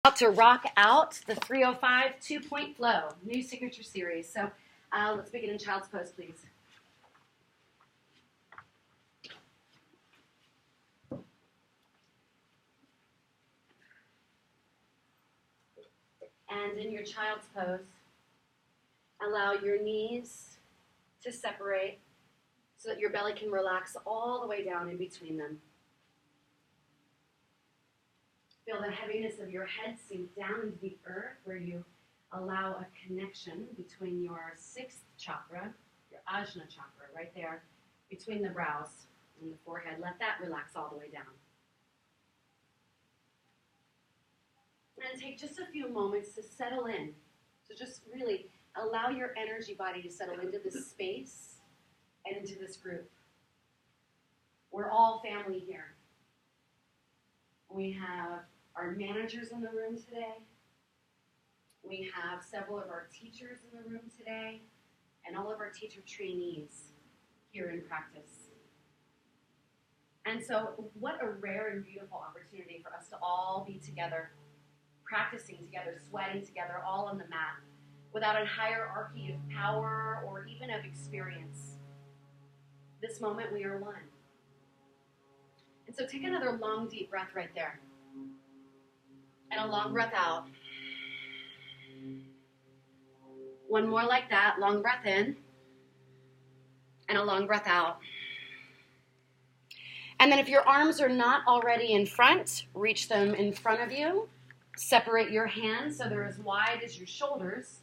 About to rock out the 305 two-point flow, new signature series. So let's begin in child's pose, please. And in your child's pose, allow your knees to separate so that your belly can relax all the way down in between them. Feel the heaviness of your head sink down into the earth where you allow a connection between your sixth chakra, your ajna chakra, right there, between the brows and the forehead. Let that relax all the way down. And take just a few moments to settle in. So just really allow your energy body to settle into this space and into this group. We're all family here. We have our managers in the room today. We have several of our teachers in the room today, and all of our teacher trainees here in practice. And so what a rare and beautiful opportunity for us to all be together, practicing together, sweating together, all on the mat, without a hierarchy of power or even of experience. This moment we are one. And so take another long, deep breath right there. And a long breath out. One more like that, long breath in. And a long breath out. And then if your arms are not already in front, reach them in front of you. Separate your hands so they're as wide as your shoulders.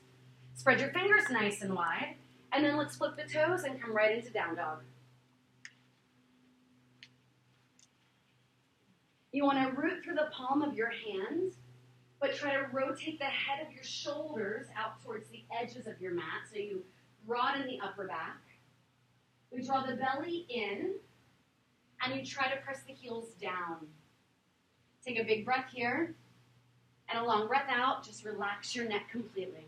Spread your fingers nice and wide. And then let's flip the toes and come right into down dog. You want to root through the palm of your hand, but try to rotate the head of your shoulders out towards the edges of your mat, so you broaden the upper back. We draw the belly in, and you try to press the heels down. Take a big breath here, and a long breath out. Just relax your neck completely.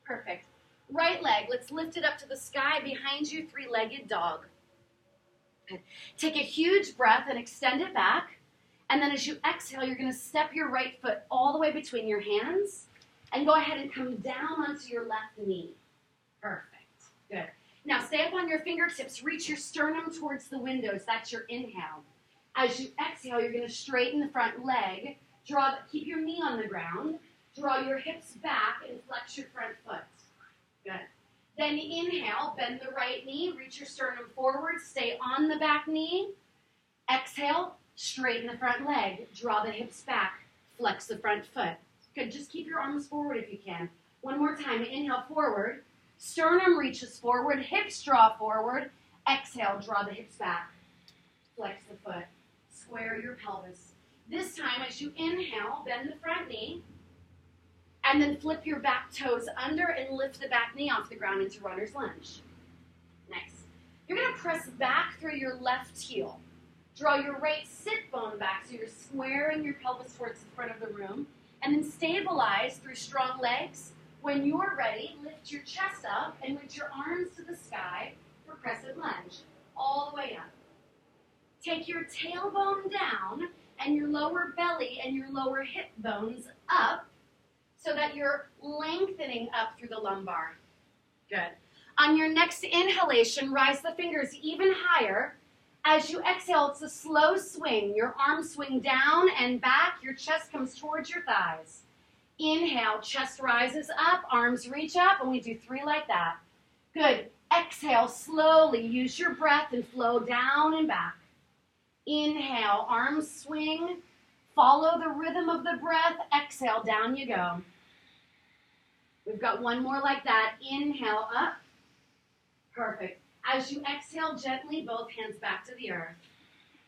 Perfect. Right leg, let's lift it up to the sky behind you, three-legged dog. Take a huge breath and extend it back. And then as you exhale, you're going to step your right foot all the way between your hands and go ahead and come down onto your left knee. Perfect. Good. Now stay up on your fingertips. Reach your sternum towards the windows. That's your inhale. As you exhale, you're going to straighten the front leg. Keep your knee on the ground. Draw your hips back and flex your front foot. Good. Then inhale, bend the right knee. Reach your sternum forward. Stay on the back knee. Exhale. Straighten the front leg, draw the hips back, flex the front foot. Good, just keep your arms forward if you can. One more time, inhale forward, sternum reaches forward, hips draw forward, exhale, draw the hips back, flex the foot, square your pelvis. This time, as you inhale, bend the front knee, and then flip your back toes under and lift the back knee off the ground into runner's lunge. Nice. You're going to press back through your left heel. Draw your right sit bone back so you're squaring your pelvis towards the front of the room. And then stabilize through strong legs. When you're ready, lift your chest up and reach your arms to the sky for crescent lunge. All the way up. Take your tailbone down and your lower belly and your lower hip bones up so that you're lengthening up through the lumbar. Good. On your next inhalation, rise the fingers even higher. As you exhale, it's a slow swing. Your arms swing down and back. Your chest comes towards your thighs. Inhale, chest rises up, arms reach up, and we do 3 like that. Good. Exhale, slowly. Use your breath and flow down and back. Inhale, arms swing. Follow the rhythm of the breath. Exhale, down you go. We've got one more like that. Inhale, up. Perfect. As you exhale gently, both hands back to the earth.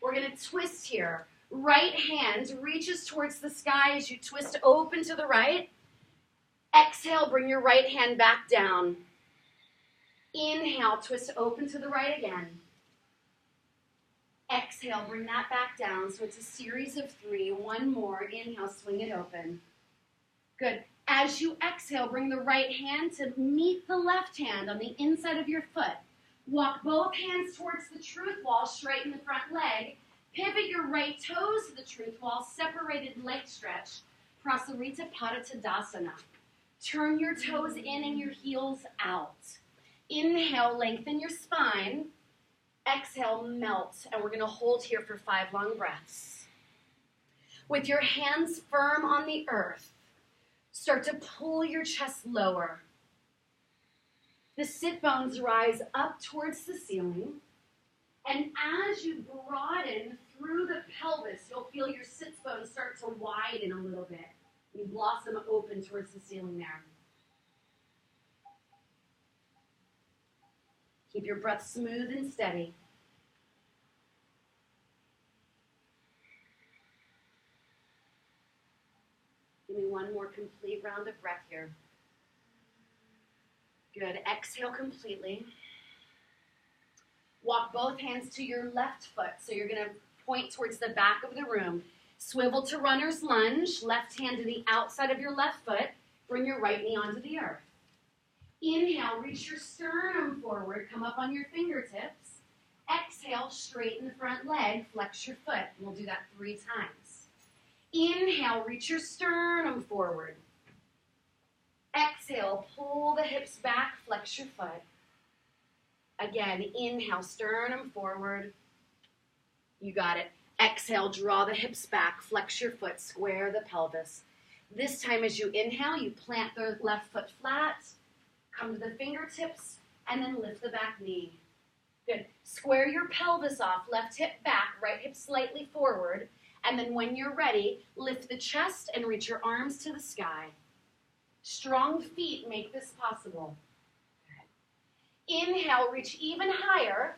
We're going to twist here. Right hand reaches towards the sky as you twist open to the right. Exhale, bring your right hand back down. Inhale, twist open to the right again. Exhale, bring that back down. So it's a series of 3. One more. Inhale, swing it open. Good. As you exhale, bring the right hand to meet the left hand on the inside of your foot. Walk both hands towards the truth wall, straighten the front leg. Pivot your right toes to the truth wall, separated leg stretch. Prasarita Pada Tadasana. Turn your toes in and your heels out. Inhale, lengthen your spine. Exhale, melt. And we're going to hold here for 5 long breaths. With your hands firm on the earth, start to pull your chest lower. The sit bones rise up towards the ceiling. And as you broaden through the pelvis, you'll feel your sit bones start to widen a little bit. You blossom open towards the ceiling there. Keep your breath smooth and steady. Give me one more complete round of breath here. Good. Exhale completely. Walk both hands to your left foot. So you're going to point towards the back of the room. Swivel to runner's lunge. Left hand to the outside of your left foot. Bring your right knee onto the earth. Inhale, reach your sternum forward. Come up on your fingertips. Exhale, straighten the front leg. Flex your foot. We'll do that 3 times. Inhale, reach your sternum forward. Exhale, pull the hips back. Flex your foot. Again, inhale, sternum forward. You got it. Exhale, draw the hips back. Flex your foot. Square the pelvis. This time as you inhale, you plant the left foot flat. Come to the fingertips, and then lift the back knee. Good. Square your pelvis off, left hip back, right hip slightly forward, and then when you're ready, lift the chest and reach your arms to the sky. Strong feet make this possible. Inhale, reach even higher.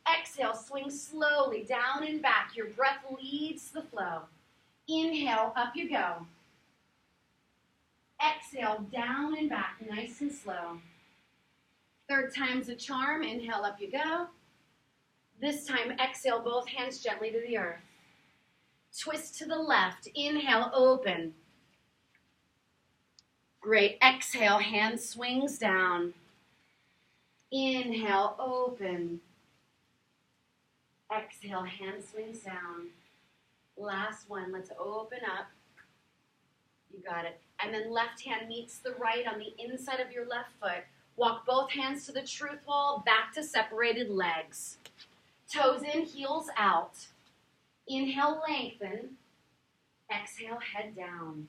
Exhale, swing slowly down and back. Your breath leads the flow. Inhale, up you go. Exhale, down and back, nice and slow. 3rd time's a charm. Inhale, up you go. This time, exhale, both hands gently to the earth. Twist to the left. Inhale, open. Great. Exhale, hand swings down. Inhale, open. Exhale, hand swings down. Last one. Let's open up. You got it. And then left hand meets the right on the inside of your left foot. Walk both hands to the truth wall, back to separated legs. Toes in, heels out. Inhale, lengthen. Exhale, head down.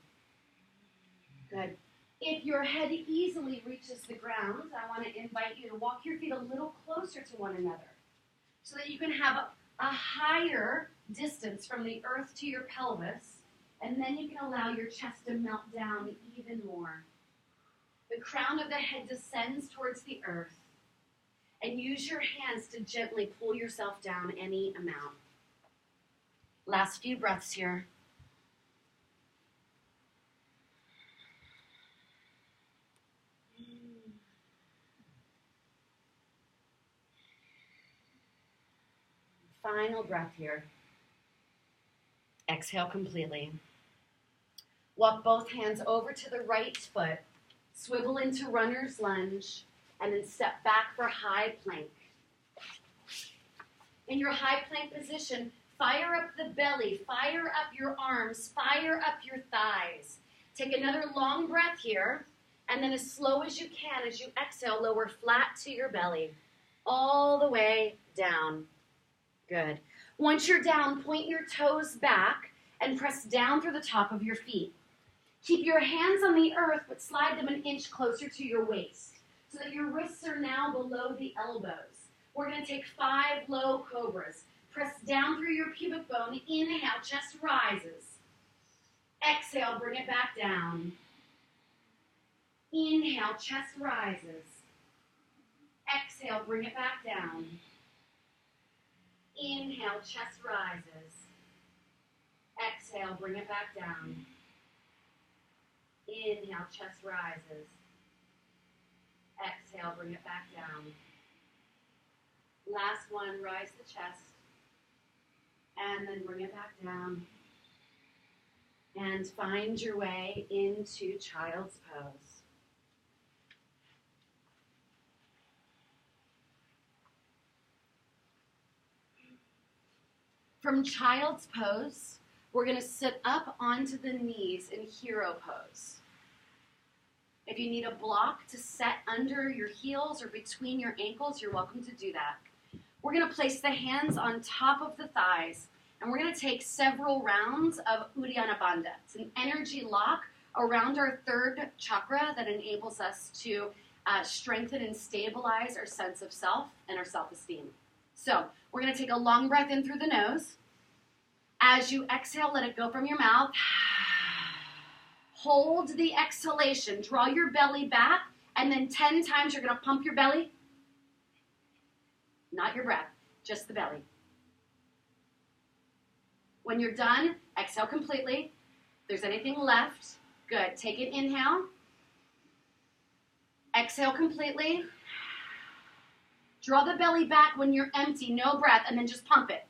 Good. If your head easily reaches the ground, I want to invite you to walk your feet a little closer to one another so that you can have a higher distance from the earth to your pelvis. And then you can allow your chest to melt down even more. The crown of the head descends towards the earth. And use your hands to gently pull yourself down any amount. Last few breaths here. Final breath here. Exhale completely. Walk both hands over to the right foot. Swivel into runner's lunge. And then step back for high plank. In your high plank position, fire up the belly. Fire up your arms. Fire up your thighs. Take another long breath here. And then as slow as you can, as you exhale, lower flat to your belly. All the way down. Good. Once you're down, point your toes back and press down through the top of your feet. Keep your hands on the earth, but slide them an inch closer to your waist so that your wrists are now below the elbows. We're going to take 5 low cobras. Press down through your pubic bone. Inhale, chest rises. Exhale, bring it back down. Inhale, chest rises. Exhale, bring it back down. Inhale, chest rises. Exhale, bring it back down. Inhale, chest rises. Exhale, bring it back down. Last one, rise the chest. And then bring it back down. And find your way into child's pose. From child's pose, we're going to sit up onto the knees in hero pose. If you need a block to set under your heels or between your ankles, you're welcome to do that. We're going to place the hands on top of the thighs, and we're going to take several rounds of Uddiyana Bandha. It's an energy lock around our third chakra that enables us to strengthen and stabilize our sense of self and our self-esteem. So we're going to take a long breath in through the nose. As you exhale, let it go from your mouth. Hold the exhalation. Draw your belly back, and then 10 times you're going to pump your belly. Not your breath, just the belly. When you're done, exhale completely. If there's anything left, good. Take an inhale. Exhale completely. Draw the belly back when you're empty, no breath, and then just pump it.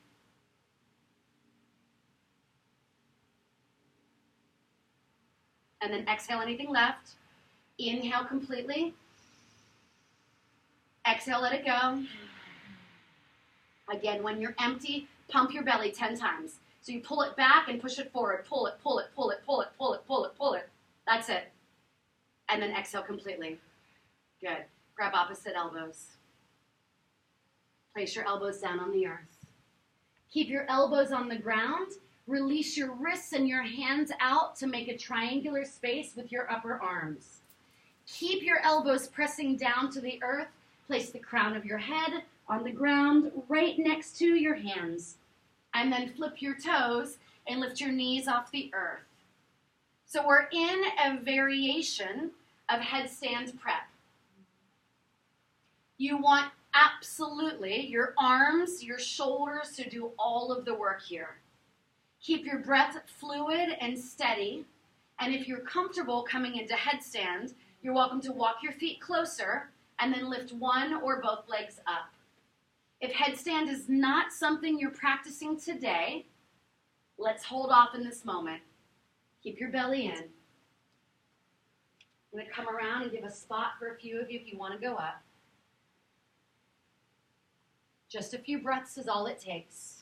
And then exhale anything left. Inhale completely. Exhale, let it go. Again, when you're empty, pump your belly 10 times. So you pull it back and push it forward. Pull it, pull it, pull it, pull it, pull it, pull it, pull it. That's it. And then exhale completely. Good. Grab opposite elbows. Place your elbows down on the earth. Keep your elbows on the ground. Release your wrists and your hands out to make a triangular space with your upper arms. Keep your elbows pressing down to the earth. Place the crown of your head on the ground right next to your hands. And then flip your toes and lift your knees off the earth. So we're in a variation of headstand prep. You want absolutely your arms, your shoulders to do all of the work here. Keep your breath fluid and steady. And if you're comfortable coming into headstand, you're welcome to walk your feet closer and then lift one or both legs up. If headstand is not something you're practicing today, let's hold off in this moment. Keep your belly in. I'm going to come around and give a spot for a few of you if you want to go up. Just a few breaths is all it takes.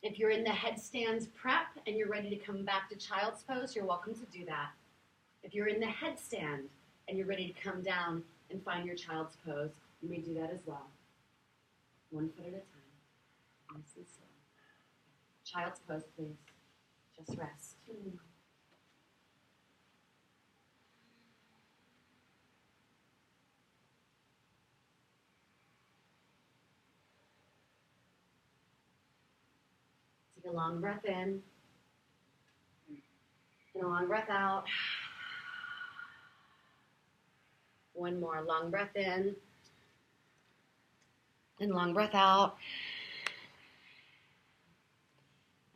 If you're in the headstand prep and you're ready to come back to child's pose, you're welcome to do that. If you're in the headstand and you're ready to come down and find your child's pose, you may do that as well. One foot at a time. Nice and slow. Child's pose, please. Just rest. Take a long breath in. And a long breath out. One more long breath in. And long breath out.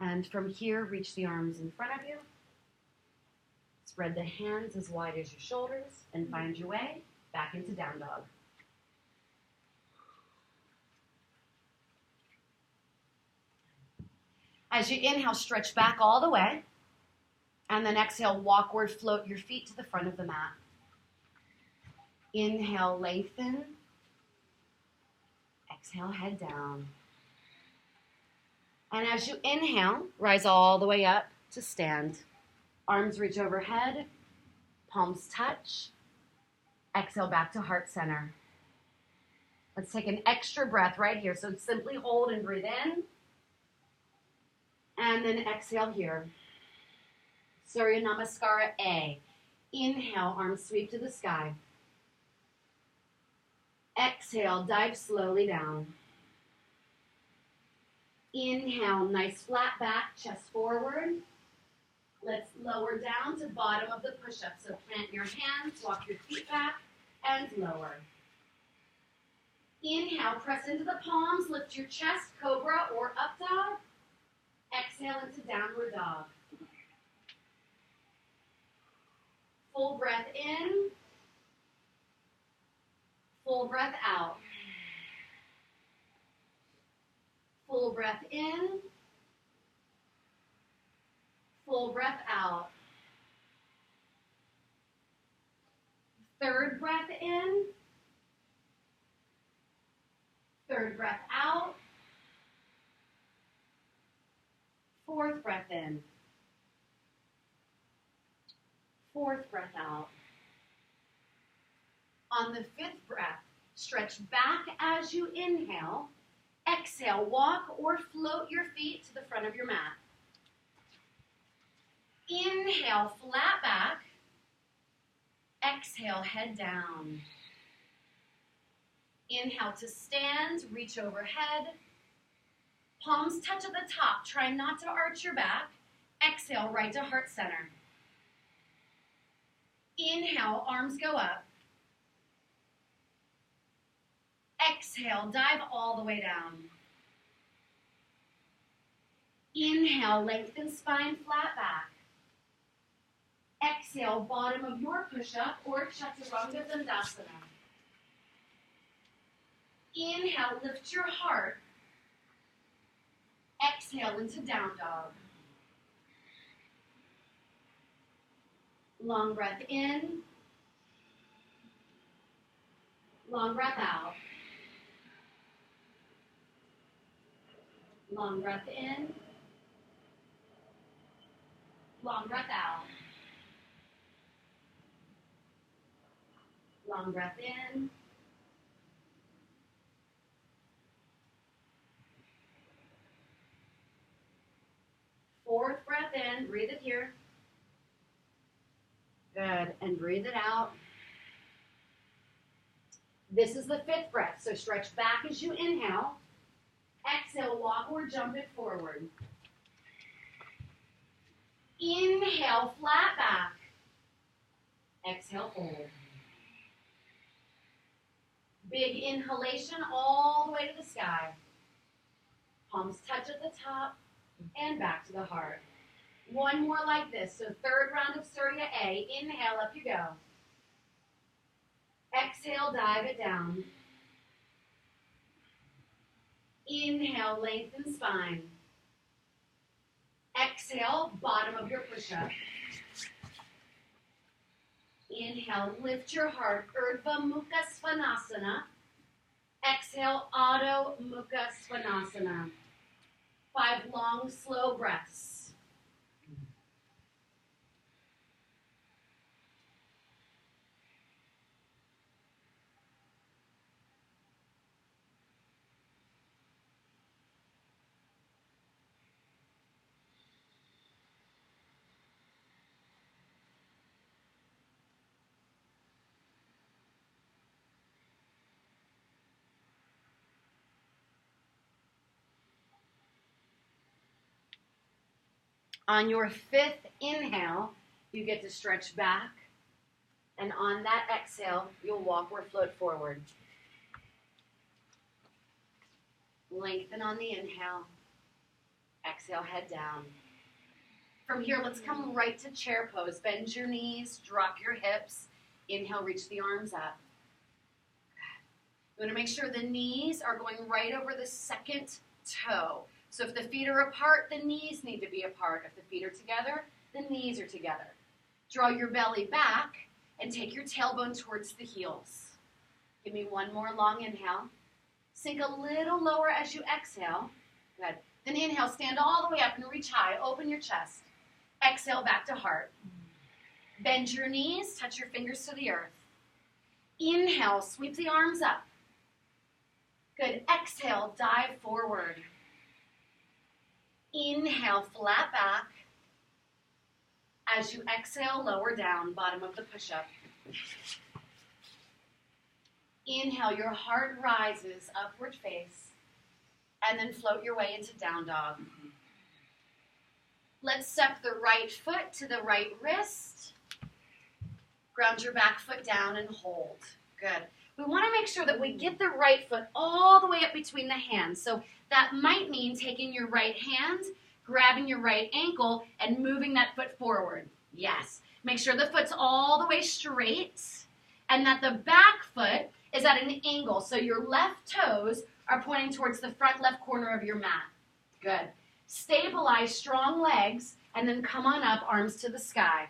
And from here, reach the arms in front of you. Spread the hands as wide as your shoulders and find your way back into down dog. As you inhale, stretch back all the way. And then exhale, walkward, float your feet to the front of the mat. Inhale, lengthen. Exhale, head down. And as you inhale, rise all the way up to stand. Arms reach overhead, palms touch. Exhale back to heart center. Let's take an extra breath right here. So simply hold and breathe in. And then exhale here. Surya Namaskara A. Inhale, arms sweep to the sky. Exhale, dive slowly down. Inhale, nice flat back, chest forward. Let's lower down to bottom of the push-up. So plant your hands, walk your feet back, and lower. Inhale, press into the palms, lift your chest, cobra or up dog. Exhale into downward dog. Full breath in. Full breath out. Full breath in. Full breath out. Third breath out. Fourth breath in. Fourth breath out. On the fifth breath, stretch back as you inhale. Exhale, walk or float your feet to the front of your mat. Inhale, flat back. Exhale, head down. Inhale to stand, reach overhead. Palms touch at the top. Try not to arch your back. Exhale, right to heart center. Inhale, arms go up. Exhale, dive all the way down. Inhale, lengthen spine, flat back. Exhale, bottom of your push-up or Chaturanga Dandasana. Inhale, lift your heart. Exhale into down dog. Long breath in. Long breath out. Long breath in. Long breath out. Long breath in. Fourth breath in. Breathe it here. Good. And breathe it out. This is the fifth breath. So stretch back as you inhale. Exhale, walk or jump it forward. Inhale, flat back. Exhale, fold. Big inhalation all the way to the sky. Palms touch at the top and back to the heart. One more like this. So third round of Surya A. Inhale, up you go. Exhale, dive it down. Inhale, lengthen spine. Exhale, bottom of your push-up. Inhale, lift your heart, Urdhva Mukha Svanasana. Exhale, Adho Mukha Svanasana. 5 long, slow breaths. On your fifth inhale, you get to stretch back. And on that exhale, you'll walk or float forward. Lengthen on the inhale. Exhale, head down. From here, let's come right to chair pose. Bend your knees, drop your hips. Inhale, reach the arms up. You want to make sure the knees are going right over the second toe. So if the feet are apart, the knees need to be apart. If the feet are together, the knees are together. Draw your belly back and take your tailbone towards the heels. Give me one more long inhale. Sink a little lower as you exhale. Good. Then inhale, stand all the way up and reach high. Open your chest. Exhale, back to heart. Bend your knees, touch your fingers to the earth. Inhale, sweep the arms up. Good. Exhale, dive forward. Inhale, flat back. As you exhale, lower down, bottom of the push-up. Inhale, your heart rises, upward face, and then float your way into down dog. Let's step the right foot to the right wrist. Ground your back foot down and hold. Good. We want to make sure that we get the right foot all the way up between the hands. So that might mean taking your right hand, grabbing your right ankle, and moving that foot forward. Yes. Make sure the foot's all the way straight and that the back foot is at an angle. So your left toes are pointing towards the front left corner of your mat. Good. Stabilize strong legs and then come on up, arms to the sky.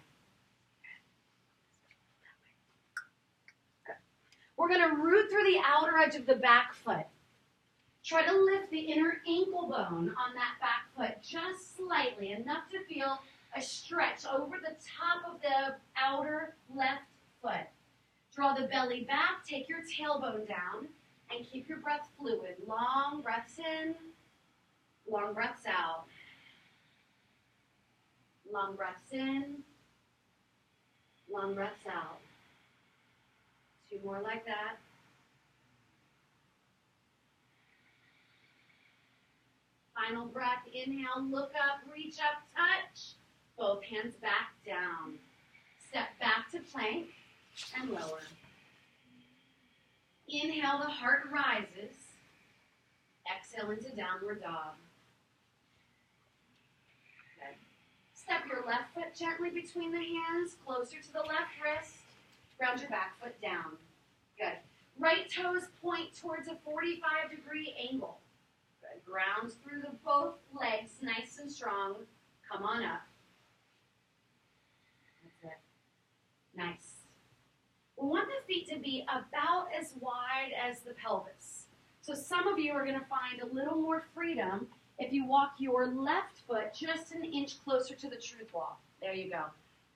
We're going to root through the outer edge of the back foot. Try to lift the inner ankle bone on that back foot just slightly, enough to feel a stretch over the top of the outer left foot. Draw the belly back, take your tailbone down, and keep your breath fluid. Long breaths in, long breaths out. Long breaths in, long breaths out. 2 more like that. Final breath, inhale, look up, reach up, touch. Both hands back down. Step back to plank and lower. Inhale, the heart rises. Exhale into downward dog. Good. Step your left foot gently between the hands, closer to the left wrist. Ground your back foot down. Good. Right toes point towards a 45-degree angle. Good. Ground through both legs, nice and strong. Come on up. That's it. Nice. We want the feet to be about as wide as the pelvis. So some of you are going to find a little more freedom if you walk your left foot just an inch closer to the truth wall. There you go.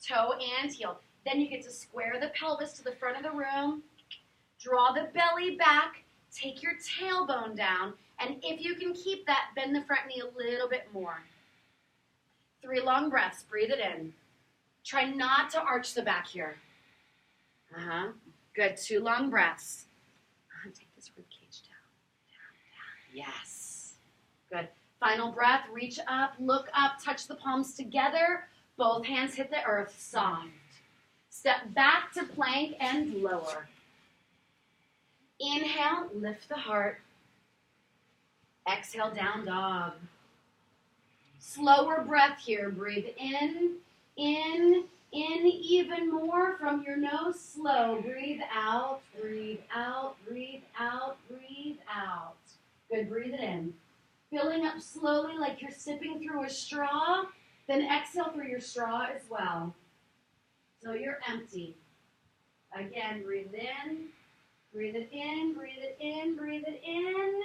Toe and heel. Then you get to square the pelvis to the front of the room. Draw the belly back. Take your tailbone down. And if you can keep that, bend the front knee a little bit more. 3 long breaths. Breathe it in. Try not to arch the back here. Good. 2 long breaths. Take this rib cage down. Yes. Good. Final breath. Reach up, look up, touch the palms together. Both hands hit the earth. Soft. Step back to plank and lower. Inhale, lift the heart. Exhale, down dog. Slower breath here. Breathe in, even more from your nose. Slow. Breathe out, breathe out, breathe out, breathe out. Good. Breathe it in. Filling up slowly like you're sipping through a straw. Then exhale through your straw as well. So you're empty. Again, breathe in, breathe it in, breathe it in, breathe it in,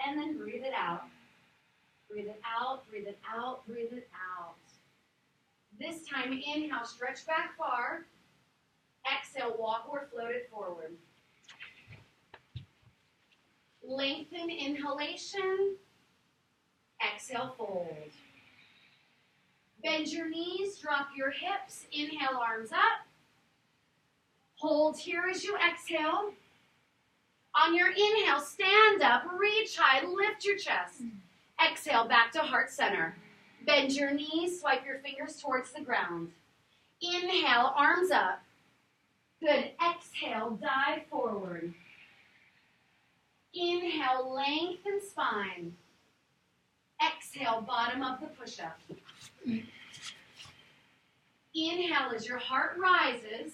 and then breathe it out. Breathe it out, breathe it out, breathe it out. This time, inhale, stretch back far. Exhale, walk or float it forward. Lengthen inhalation. Exhale, fold. Bend your knees, drop your hips, inhale, arms up. Hold here as you exhale. On your inhale, stand up, reach high, lift your chest. Exhale, back to heart center. Bend your knees, swipe your fingers towards the ground. Inhale, arms up. Good. Exhale, dive forward. Inhale, lengthen spine. Exhale, bottom of the push-up. Inhale as your heart rises.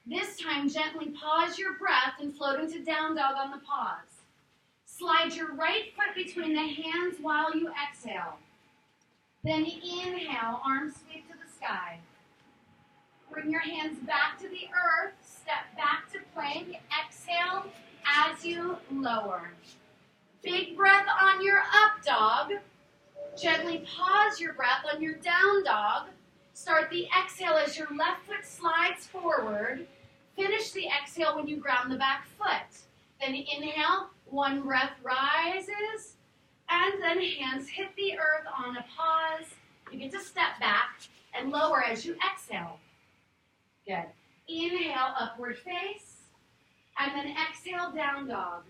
This time, gently pause your breath and float into down dog on the pause. Slide your right foot between the hands while you exhale. Then inhale, arms sweep to the sky. Bring your hands back to the earth. Step back to plank. Exhale as you lower. Big breath on your up dog. Gently pause your breath on your down dog. Start the exhale as your left foot slides forward. Finish the exhale when you ground the back foot. Then inhale, 1 breath rises, and then hands hit the earth on a pause. You get to step back and lower as you exhale. Good. Inhale, upward face, and then exhale, down dog.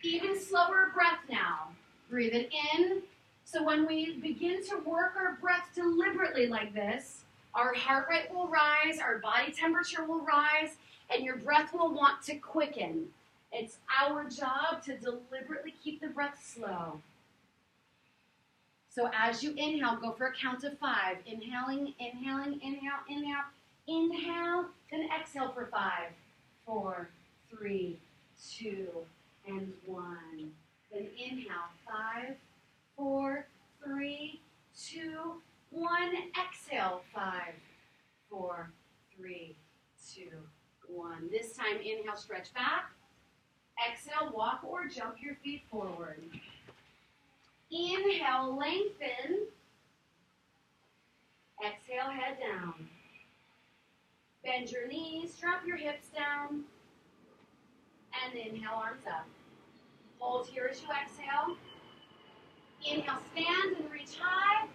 Even slower breath now. Breathe it in. So when we begin to work our breath deliberately like this, our heart rate will rise, our body temperature will rise, and your breath will want to quicken. It's our job to deliberately keep the breath slow. So as you inhale, go for a count of 5. Inhaling, inhaling, inhale, inhale, inhale, then exhale for 5, 4, 3, 2, and 1. Then inhale, 5, 4, 3, 2, 1. Exhale, 5, 4, 3, 2, 1. This time, inhale, stretch back. Exhale, walk or jump your feet forward. Inhale, lengthen. Exhale, head down. Bend your knees, drop your hips down, and inhale, arms up. Hold here as you exhale. Inhale, stand and reach high.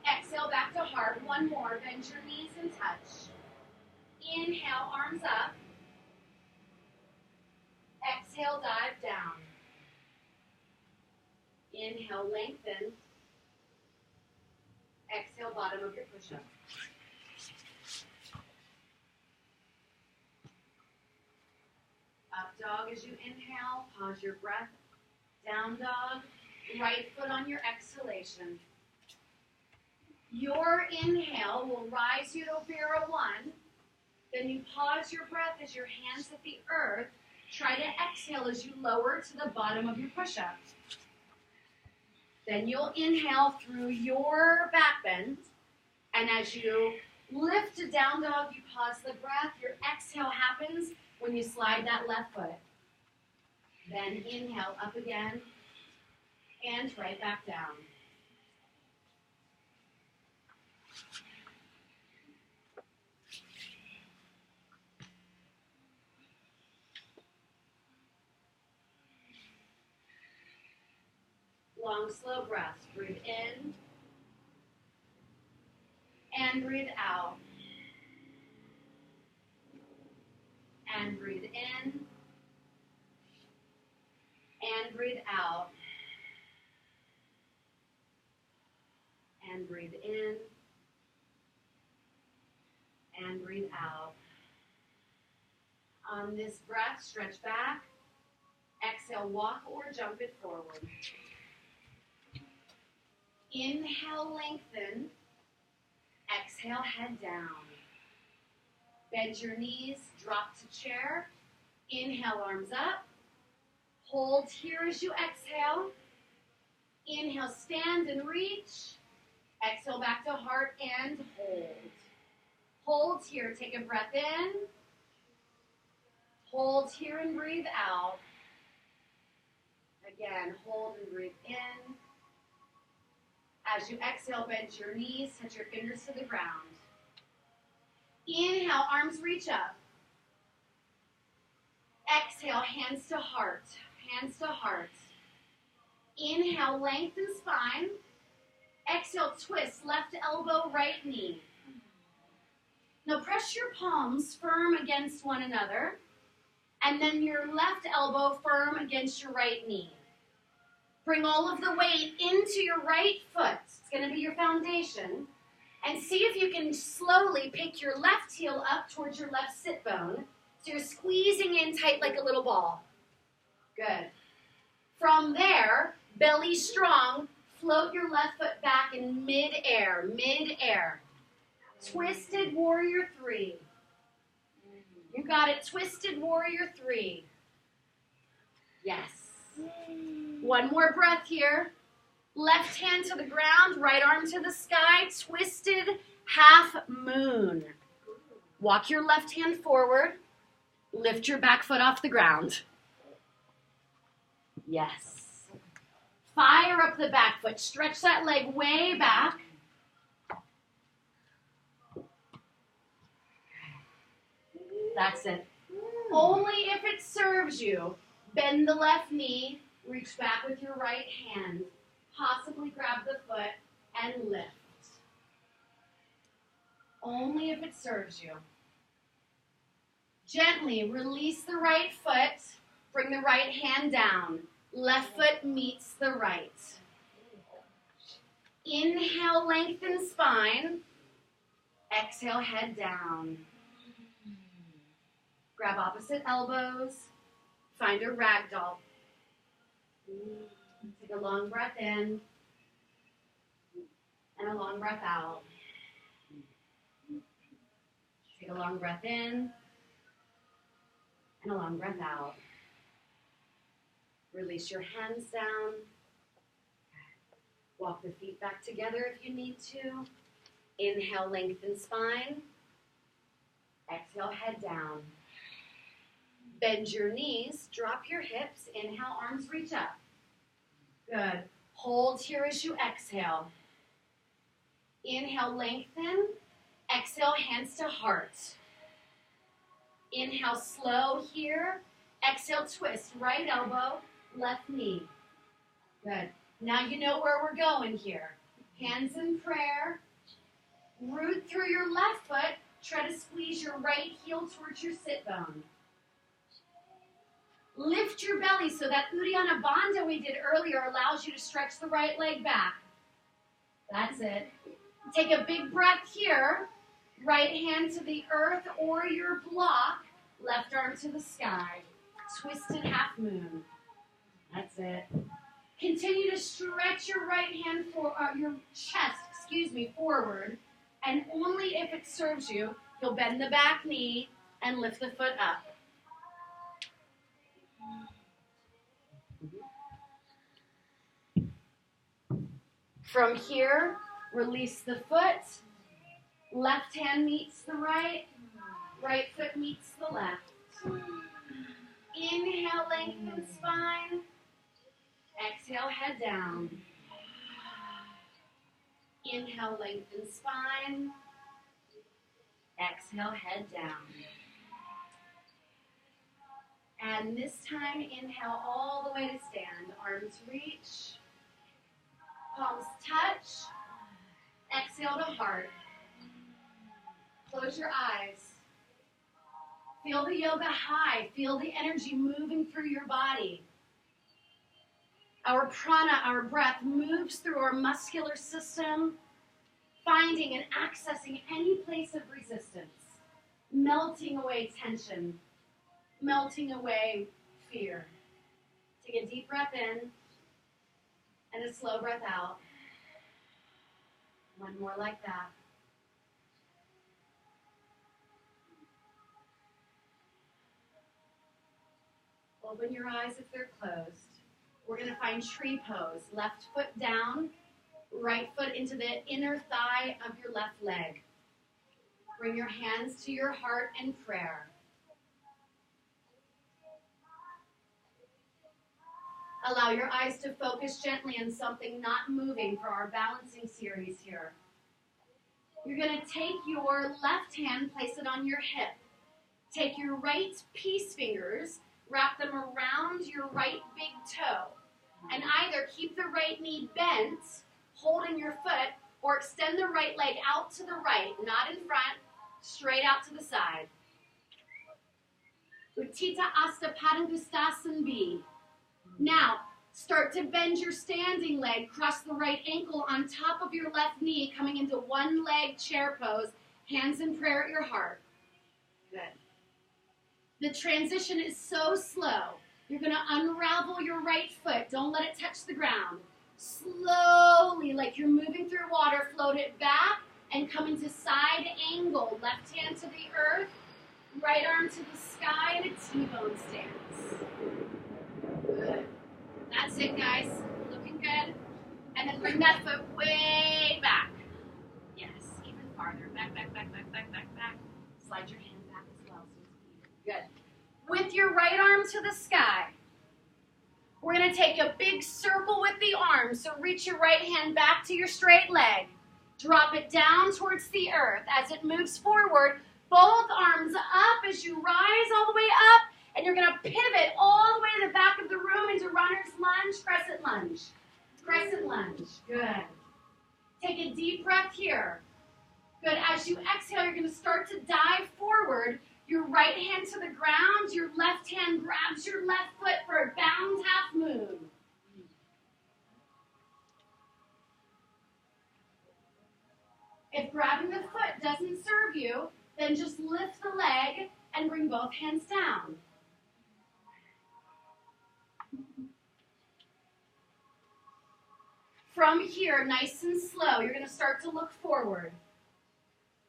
Exhale, back to heart. One more. Bend your knees and touch. Inhale, arms up. Exhale, dive down. Inhale, lengthen. Exhale, bottom of your push-up. Up dog as you inhale. Pause your breath. Down dog. Right foot on your exhalation. Your inhale will rise you to Vera 1. Then you pause your breath as your hands hit the earth. Try to exhale as you lower to the bottom of your push-up. Then you'll inhale through your back bend. And as you lift to down dog, you pause the breath. Your exhale happens when you slide that left foot. Then inhale up again and right back down. Long, slow breaths. Breathe in and breathe out. And breathe in and breathe out. And breathe in and breathe out. On this breath, stretch back. Exhale, walk or jump it forward. Inhale, lengthen. Exhale, head down. Bend your knees, drop to chair. Inhale, arms up. Hold here as you exhale. Inhale, stand and reach. Exhale, back to heart and hold. Hold here, take a breath in. Hold here and breathe out. Again, hold and breathe in. As you exhale, bend your knees, touch your fingers to the ground. Inhale, arms reach up. Exhale, hands to heart, hands to heart. Inhale, lengthen spine. Exhale, twist, left elbow, right knee. Now press your palms firm against one another, and then your left elbow firm against your right knee. Bring all of the weight into your right foot. It's going to be your foundation. And see if you can slowly pick your left heel up towards your left sit bone. So you're squeezing in tight like a little ball. Good. From there, belly strong, float your left foot back in mid-air, mid-air. Twisted warrior 3. You got it. Twisted warrior 3. Yes. One more breath here. Left hand to the ground, right arm to the sky. Twisted half moon. Walk your left hand forward. Lift your back foot off the ground. Yes. Fire up the back foot. Stretch that leg way back. That's it. Only if it serves you. Bend the left knee. Reach back with your right hand. Possibly grab the foot and lift. Only if it serves you. Gently release the right foot. Bring the right hand down. Left foot meets the right. Inhale, lengthen spine. Exhale, head down. Grab opposite elbows. Find a ragdoll. Take a long breath in and a long breath out. Take a long breath in and a long breath out. Release your hands down. Walk the feet back together if you need to. Inhale, lengthen spine. Exhale, head down. Bend your knees, drop your hips, inhale, arms reach up. Good. Hold here as you exhale. Inhale, lengthen. Exhale, hands to heart. Inhale, slow here. Exhale, twist. Right elbow, left knee. Good. Now you know where we're going here. Hands in prayer. Root through your left foot. Try to squeeze your right heel towards your sit bone. Lift your belly so that Uddiyana Bandha we did earlier allows you to stretch the right leg back. That's it. Take a big breath here. Right hand to the earth or your block. Left arm to the sky. Twisted half moon. That's it. Continue to stretch your right hand for your chest, forward. And only if it serves you, you'll bend the back knee and lift the foot up. From here, release the foot. Left hand meets the right. Right foot meets the left. Inhale, lengthen spine. Exhale, head down. Inhale, lengthen spine. Exhale, head down. And this time, inhale all the way to stand. Arms reach. Palms touch. Exhale to heart. Close your eyes. Feel the yoga high. Feel the energy moving through your body. Our prana, our breath, moves through our muscular system, finding and accessing any place of resistance, melting away tension, melting away fear. Take a deep breath in and a slow breath out. One more like that. Open your eyes if they're closed. We're going to find tree pose. Left foot down, right foot into the inner thigh of your left leg. Bring your hands to your heart in prayer. Allow your eyes to focus gently on something not moving for our balancing series here. You're going to take your left hand, place it on your hip. Take your right peace fingers, wrap them around your right big toe. And either keep the right knee bent, holding your foot, or extend the right leg out to the right, not in front, straight out to the side. Uttita Asta Padangustasana B. Now, start to bend your standing leg, cross the right ankle on top of your left knee, coming into one leg chair pose, hands in prayer at your heart. Good. The transition is so slow. You're going to unravel your right foot. Don't let it touch the ground. Slowly, like you're moving through water, float it back and come into side angle. Left hand to the earth, right arm to the sky in a T-bone stance. Good. That's it, guys. Looking good. And then bring that foot way back. Yes, even farther. Back, back, back, back, back, back, back. Slide your hand back as well. So it's even. Good. With your right arm to the sky, we're going to take a big circle with the arms. So reach your right hand back to your straight leg. Drop it down towards the earth. As it moves forward, both arms up as you rise all the way up. And you're going to pivot all the way to the back of the room into runner's lunge, crescent lunge. Crescent lunge. Good. Take a deep breath here. Good. As you exhale, you're going to start to dive forward. Your right hand to the ground. Your left hand grabs your left foot for a bound half moon. If grabbing the foot doesn't serve you, then just lift the leg and bring both hands down. From here, nice and slow, you're going to start to look forward.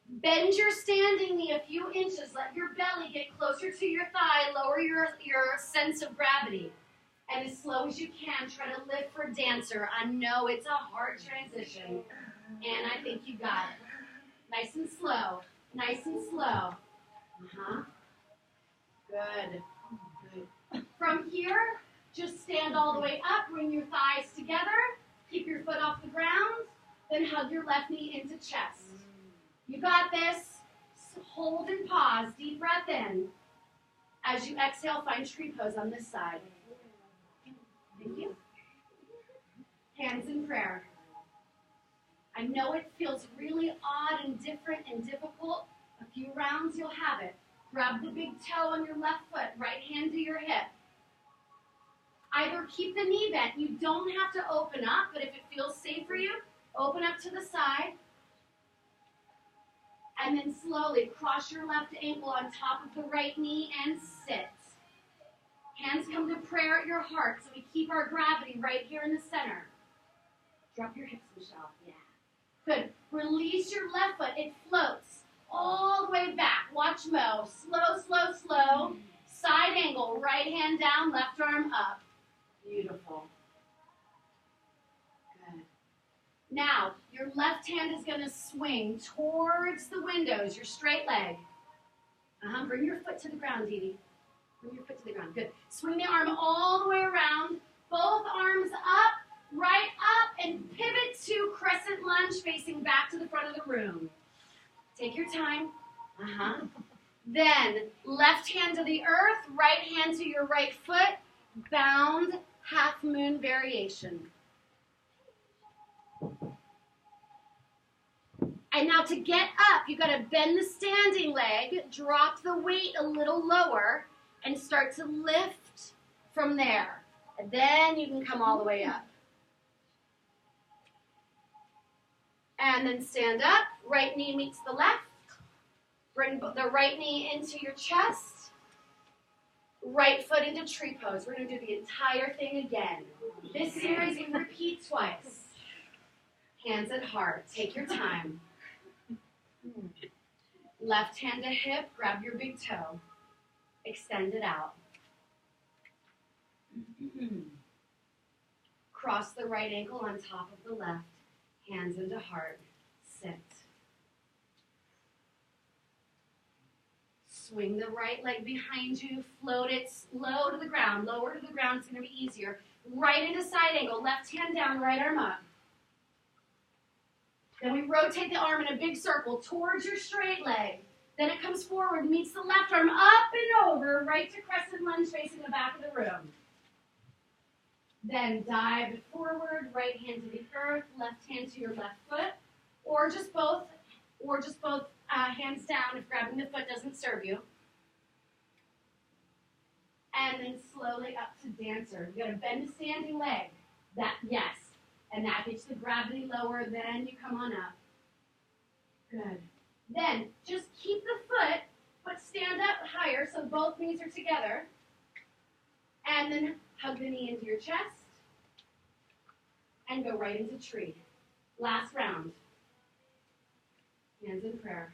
Bend your standing knee a few inches. Let your belly get closer to your thigh. Lower your sense of gravity. And as slow as you can, try to lift for dancer. I know it's a hard transition, and I think you got it. Nice and slow. Nice and slow. Good. From here, just stand all the way up, bring your thighs together, keep your foot off the ground, then hug your left knee into chest. You got this. Hold and pause, deep breath in. As you exhale, find tree pose on this side. Thank you. Hands in prayer. I know it feels really odd and different and difficult. A few rounds, you'll have it. Grab the big toe on your left foot, right hand to your hip. Either keep the knee bent. You don't have to open up, but if it feels safe for you, open up to the side. And then slowly cross your left ankle on top of the right knee and sit. Hands come to prayer at your heart, so we keep our gravity right here in the center. Drop your hips, Michelle. Yeah. Good. Release your left foot. It floats all the way back. Watch Mo. Slow, slow, slow. Side angle. Right hand down, left arm up. Beautiful. Good. Now, your left hand is going to swing towards the windows, your straight leg. Bring your foot to the ground, Dee Dee. Bring your foot to the ground. Good. Swing the arm all the way around. Both arms up, right up, and pivot to crescent lunge facing back to the front of the room. Take your time. Then, left hand to the earth, right hand to your right foot. Bound half moon variation. And now to get up, you've got to bend the standing leg, drop the weight a little lower, and start to lift from there. And then you can come all the way up. And then stand up, right knee meets the left. Bring the right knee into your chest. Right foot into tree pose. We're going to do the entire thing again. This series we repeat twice. Hands at heart. Take your time. Left hand to hip, grab your big toe. Extend it out. Cross the right ankle on top of the left. Hands into heart. Sit. Swing the right leg behind you. Float it slow to the ground. Lower to the ground. It's going to be easier. Right into side angle. Left hand down, right arm up. Then we rotate the arm in a big circle towards your straight leg. Then it comes forward, meets the left arm, up and over, right to crescent lunge facing the back of the room. Then dive it forward, right hand to the earth, left hand to your left foot, or just both hands down if grabbing the foot doesn't serve you. And then slowly up to dancer. You got to bend the standing leg. Yes. And that gets the gravity lower, then you come on up. Good. Then, just keep the foot, but stand up higher so both knees are together. And then hug the knee into your chest. And go right into tree. Last round. Hands in prayer.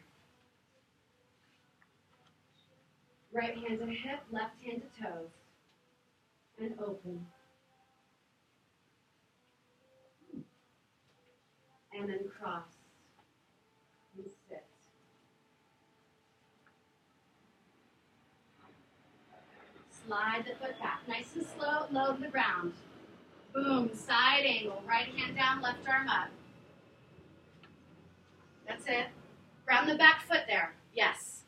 Right hand to hip, left hand to toes. And open. And then cross and sit. Slide the foot back. Nice and slow, low to the ground. Boom, side angle. Right hand down, left arm up. That's it. Ground the back foot there. Yes.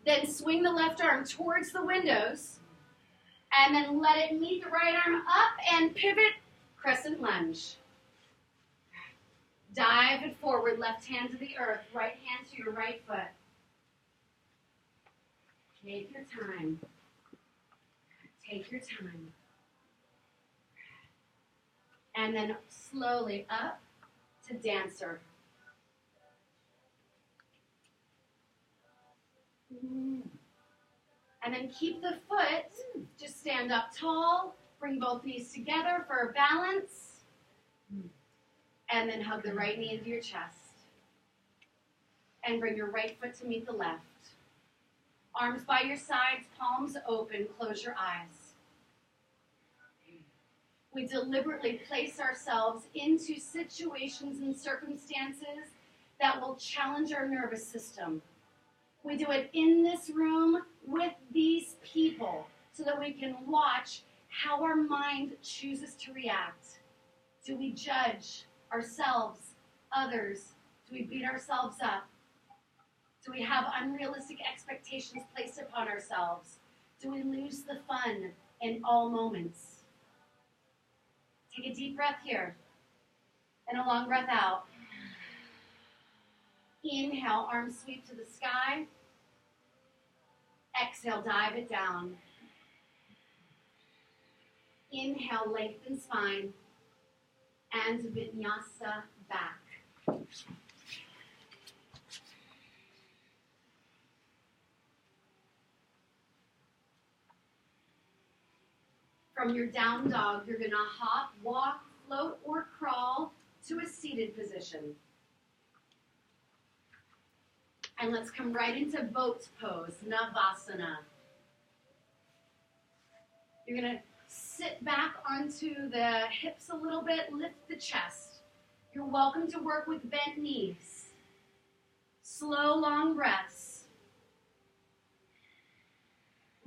Then swing the left arm towards the windows. And then let it meet the right arm up and pivot, crescent lunge. Dive it forward, left hand to the earth, right hand to your right foot. Take your time. Take your time. And then slowly up to dancer. And then keep the foot, just stand up tall, bring both knees together for a balance. And then hug the right knee into your chest. And bring your right foot to meet the left. Arms by your sides, palms open, close your eyes. We deliberately place ourselves into situations and circumstances that will challenge our nervous system. We do it in this room with these people. so that we can watch how our mind chooses to react. Do we judge ourselves, others? Do we beat ourselves up? Do we have unrealistic expectations placed upon ourselves? Do we lose the fun in all moments? Take a deep breath here and a long breath out. Inhale, arms sweep to the sky. Exhale, dive it down. Inhale, lengthen spine. And vinyasa back. From your down dog, you're going to hop, walk, float, or crawl to a seated position. And let's come right into boat pose, savasana. You're going to sit back onto the hips a little bit, lift the chest. You're welcome to work with bent knees. Slow, long breaths.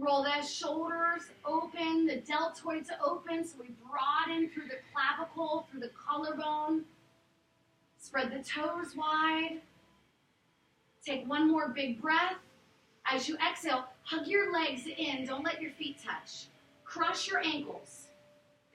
Roll the shoulders open, the deltoids open, so we broaden through the clavicle, through the collarbone. Spread the toes wide. Take one more big breath. As you exhale, hug your legs in. Don't let your feet touch. Crush your ankles.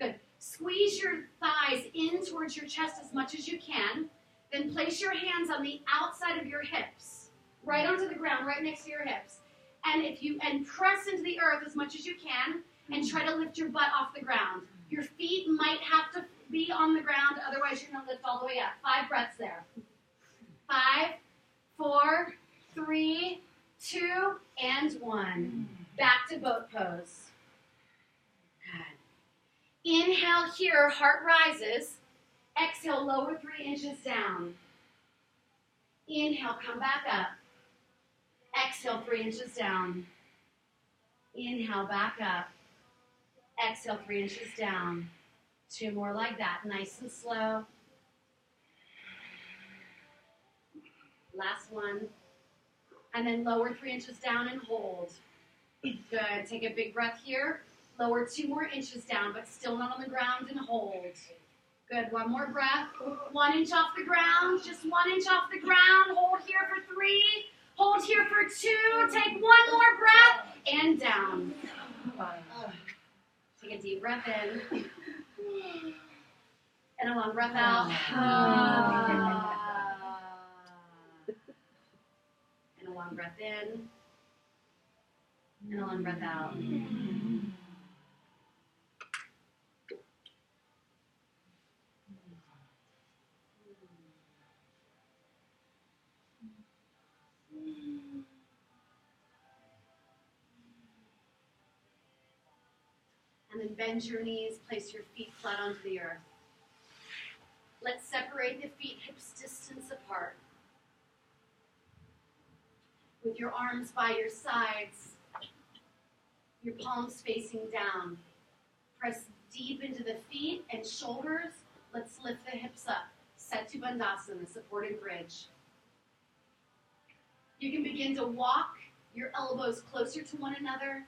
Good. Squeeze your thighs in towards your chest as much as you can. Then place your hands on the outside of your hips, right onto the ground, right next to your hips. And press into the earth as much as you can, and try to lift your butt off the ground. Your feet might have to be on the ground, otherwise you're going to lift all the way up. 5 breaths there. 5, 4, 3, 2, and 1. Back to boat pose. Good. Inhale here, heart rises. Exhale, lower 3 inches down. Inhale, come back up. Exhale, 3 inches down. Inhale, back up. Exhale, 3 inches down. 2 more like that, nice and slow. Last one. And then lower 3 inches down and hold. Good, take a big breath here. Lower 2 more inches down, but still not on the ground, and hold. Good, 1 more breath. 1 inch off the ground, just 1 inch off the ground. Hold here for 3. Hold here for 2. Take 1 more breath and down. Take a deep breath in. And a long breath out. And a long breath in. And a long breath out. And then bend your knees, place your feet flat onto the earth. Let's separate the feet hips distance apart. With your arms by your sides, your palms facing down. Press deep into the feet and shoulders. Let's lift the hips up. Setu Bandhasana, supported bridge. You can begin to walk your elbows closer to one another.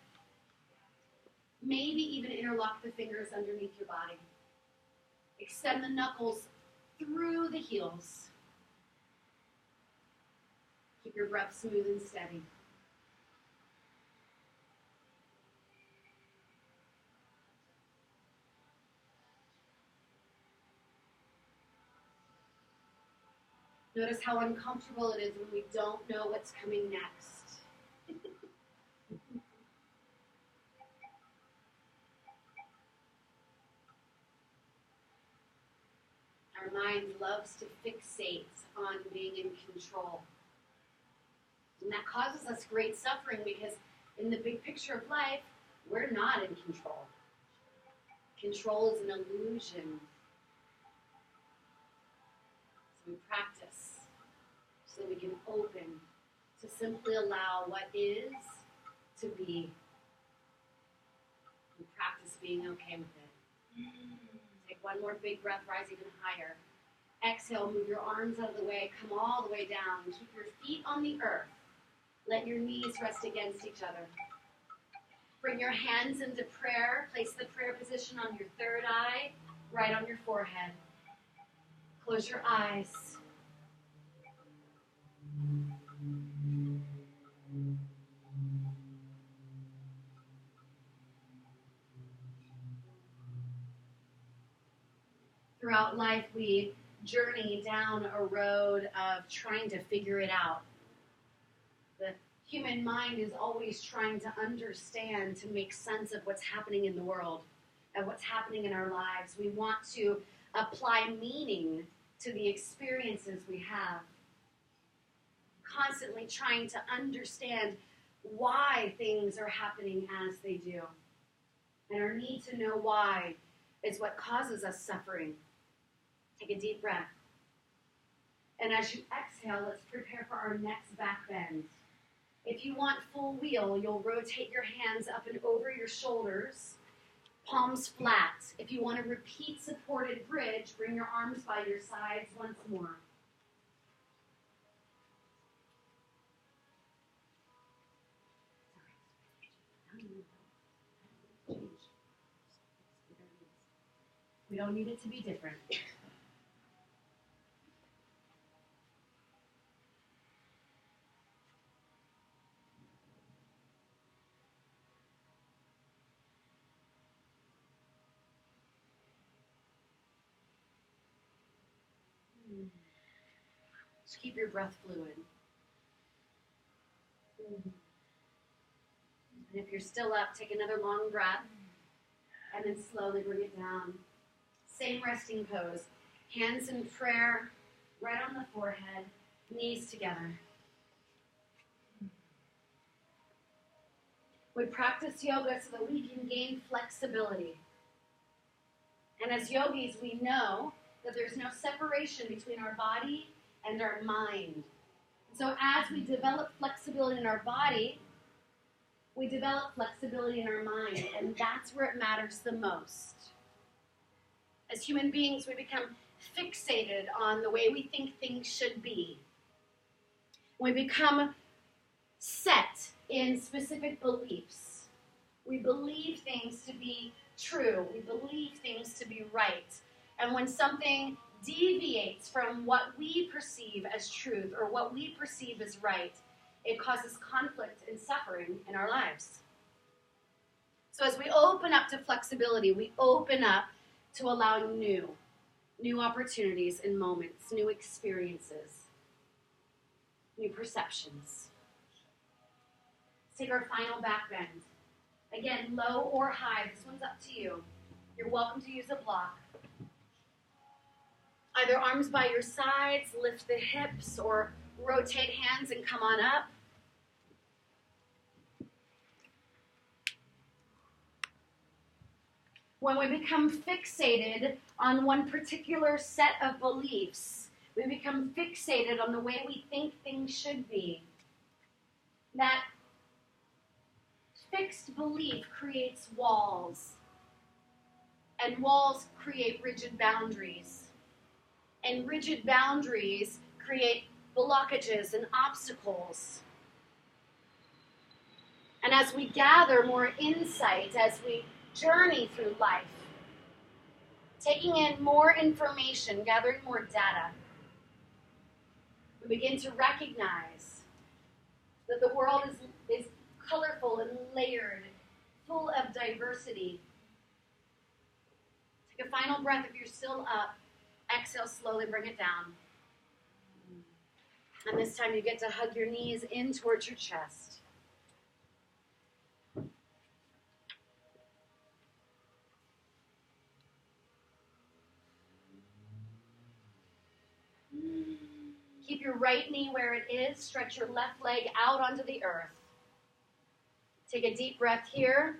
Maybe even interlock the fingers underneath your body. Extend the knuckles through the heels. Keep your breath smooth and steady. Notice how uncomfortable it is when we don't know what's coming next. Our mind loves to fixate on being in control. And that causes us great suffering because in the big picture of life, we're not in control. Control is an illusion. So we practice so that we can open to simply allow what is to be. We practice being okay with it. Take 1 more big breath, rise even higher. Exhale, move your arms out of the way, come all the way down. Keep your feet on the earth. Let your knees rest against each other. Bring your hands into prayer. Place the prayer position on your third eye, right on your forehead. Close your eyes. Throughout life, we journey down a road of trying to figure it out. The human mind is always trying to understand, to make sense of what's happening in the world, of what's happening in our lives. We want to apply meaning to the experiences we have. Constantly trying to understand why things are happening as they do. And our need to know why is what causes us suffering. Take a deep breath. And as you exhale, let's prepare for our next back bend. If you want full wheel, you'll rotate your hands up and over your shoulders, palms flat. If you want to repeat supported bridge, bring your arms by your sides once more. We don't need it to be different. Just keep your breath fluid. And if you're still up, take another long breath and then slowly bring it down. Same resting pose. Hands in prayer, right on the forehead, knees together. We practice yoga so that we can gain flexibility. And as yogis, we know that there's no separation between our body and our mind. So as we develop flexibility in our body, we develop flexibility in our mind, and that's where it matters the most. As human beings, we become fixated on the way we think things should be. We become set in specific beliefs. We believe things to be true. We believe things to be right. And when something deviates from what we perceive as truth or what we perceive as right, it causes conflict and suffering in our lives. So as we open up to flexibility, we open up to allowing new opportunities and moments, new experiences, new perceptions. Let's take our final back bend. Again, low or high, this one's up to you. You're welcome to use a block. Either arms by your sides, lift the hips, or rotate hands and come on up. When we become fixated on one particular set of beliefs, we become fixated on the way we think things should be. That fixed belief creates walls, and walls create rigid boundaries. And rigid boundaries create blockages and obstacles. And as we gather more insight, as we journey through life, taking in more information, gathering more data, we begin to recognize that the world is colorful and layered, full of diversity. Take a final breath if you're still up. Exhale, slowly bring it down. And this time you get to hug your knees in towards your chest. Keep your right knee where it is. Stretch your left leg out onto the earth. Take a deep breath here.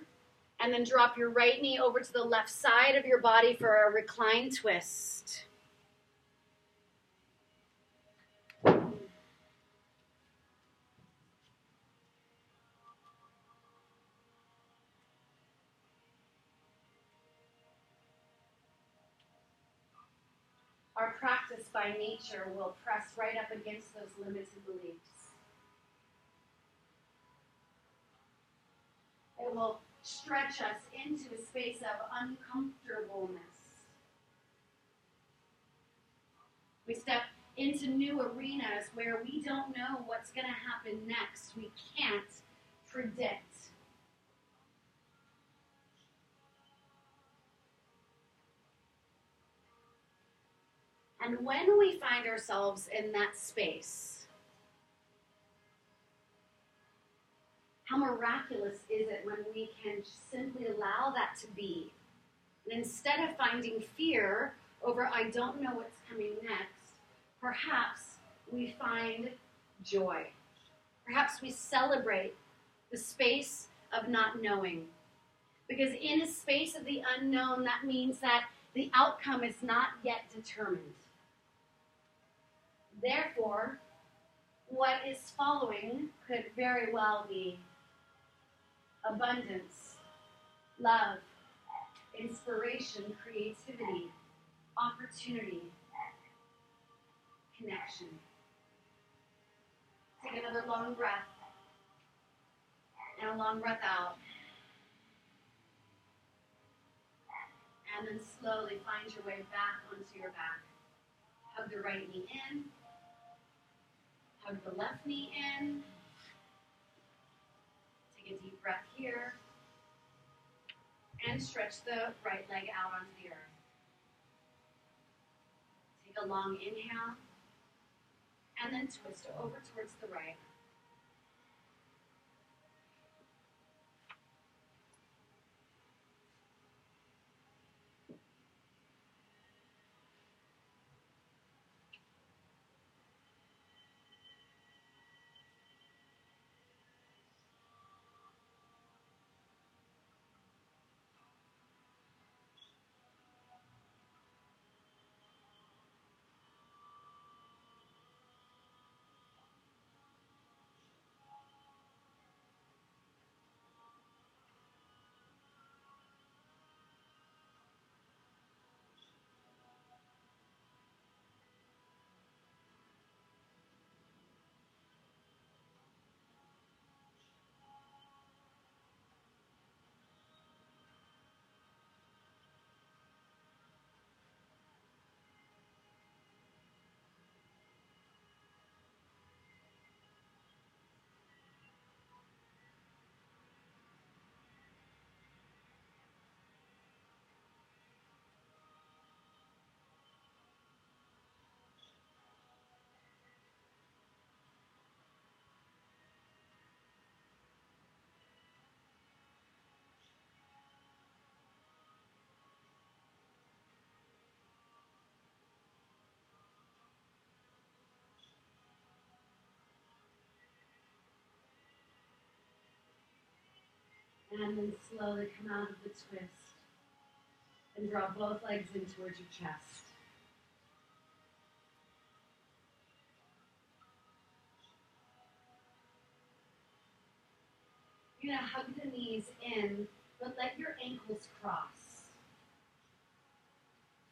And then drop your right knee over to the left side of your body for a reclined twist. Our practice by nature will press right up against those limited beliefs. It will stretch us into a space of uncomfortableness. We step into new arenas where we don't know what's going to happen next. We can't predict. And when we find ourselves in that space, how miraculous is it when we can simply allow that to be? And instead of finding fear over, I don't know what's coming next, perhaps we find joy. Perhaps we celebrate the space of not knowing. Because in a space of the unknown, that means that the outcome is not yet determined. Therefore, what is following could very well be abundance, love, inspiration, creativity, opportunity, connection. Take another long breath, and a long breath out. And then slowly find your way back onto your back. Hug the right knee in. Hug the left knee in. Take a deep breath here. And stretch the right leg out onto the earth. Take a long inhale. And then twist over towards the right. And then slowly come out of the twist and draw both legs in towards your chest. You're going to hug the knees in, but let your ankles cross.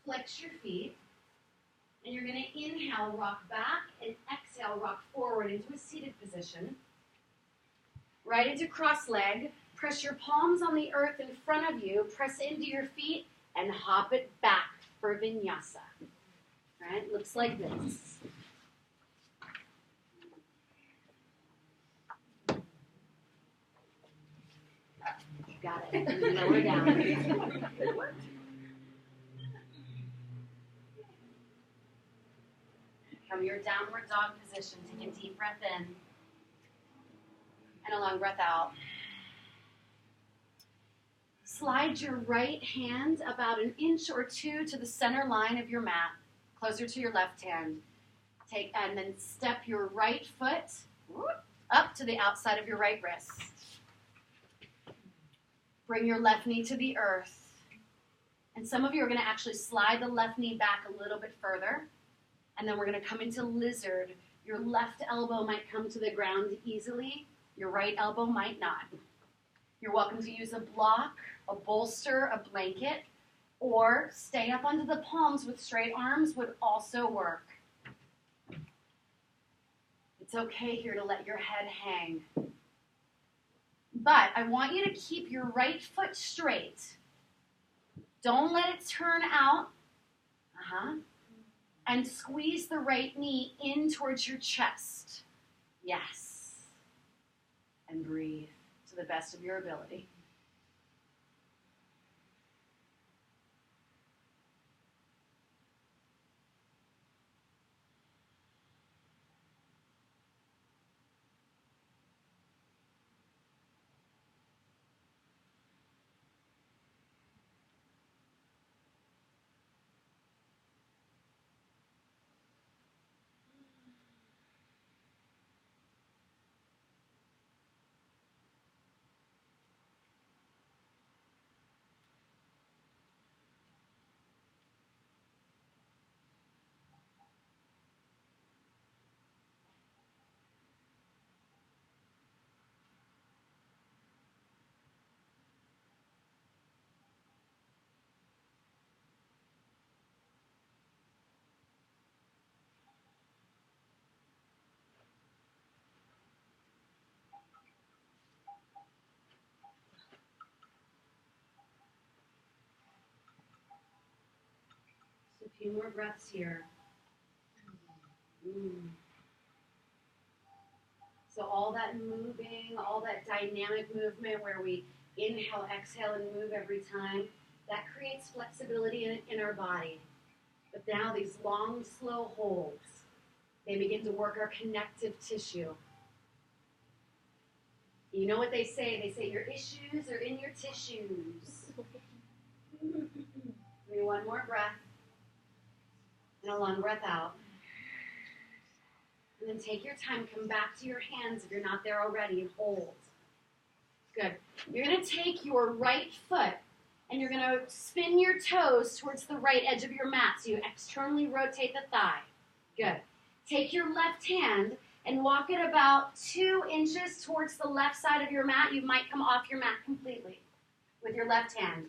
Flex your feet, and you're going to inhale, rock back, and exhale, rock forward into a seated position. Right into cross leg. Press your palms on the earth in front of you. Press into your feet and hop it back for vinyasa. Right? Looks like this. You got it. Lower down. From your downward dog position, take a deep breath in and a long breath out. Slide your right hand about an inch or two to the center line of your mat, closer to your left hand. And then step your right foot up to the outside of your right wrist. Bring your left knee to the earth. And some of you are going to actually slide the left knee back a little bit further. And then we're going to come into lizard. Your left elbow might come to the ground easily. Your right elbow might not. You're welcome to use a block, a bolster, a blanket, or stay up onto the palms with straight arms would also work. It's okay here to let your head hang. But I want you to keep your right foot straight. Don't let it turn out. And squeeze the right knee in towards your chest. Yes. And breathe to the best of your ability. Just a few more breaths here. So all that moving, all that dynamic movement where we inhale, exhale, and move every time, that creates flexibility in our body. But now these long, slow holds, they begin to work our connective tissue. You know what they say? They say your issues are in your tissues. Give me one more breath. And a long breath out. And then take your time, come back to your hands if you're not there already, and hold. Good. You're going to take your right foot and you're going to spin your toes towards the right edge of your mat. So you externally rotate the thigh. Good. Take your left hand and walk it about 2 inches towards the left side of your mat. You might come off your mat completely with your left hand.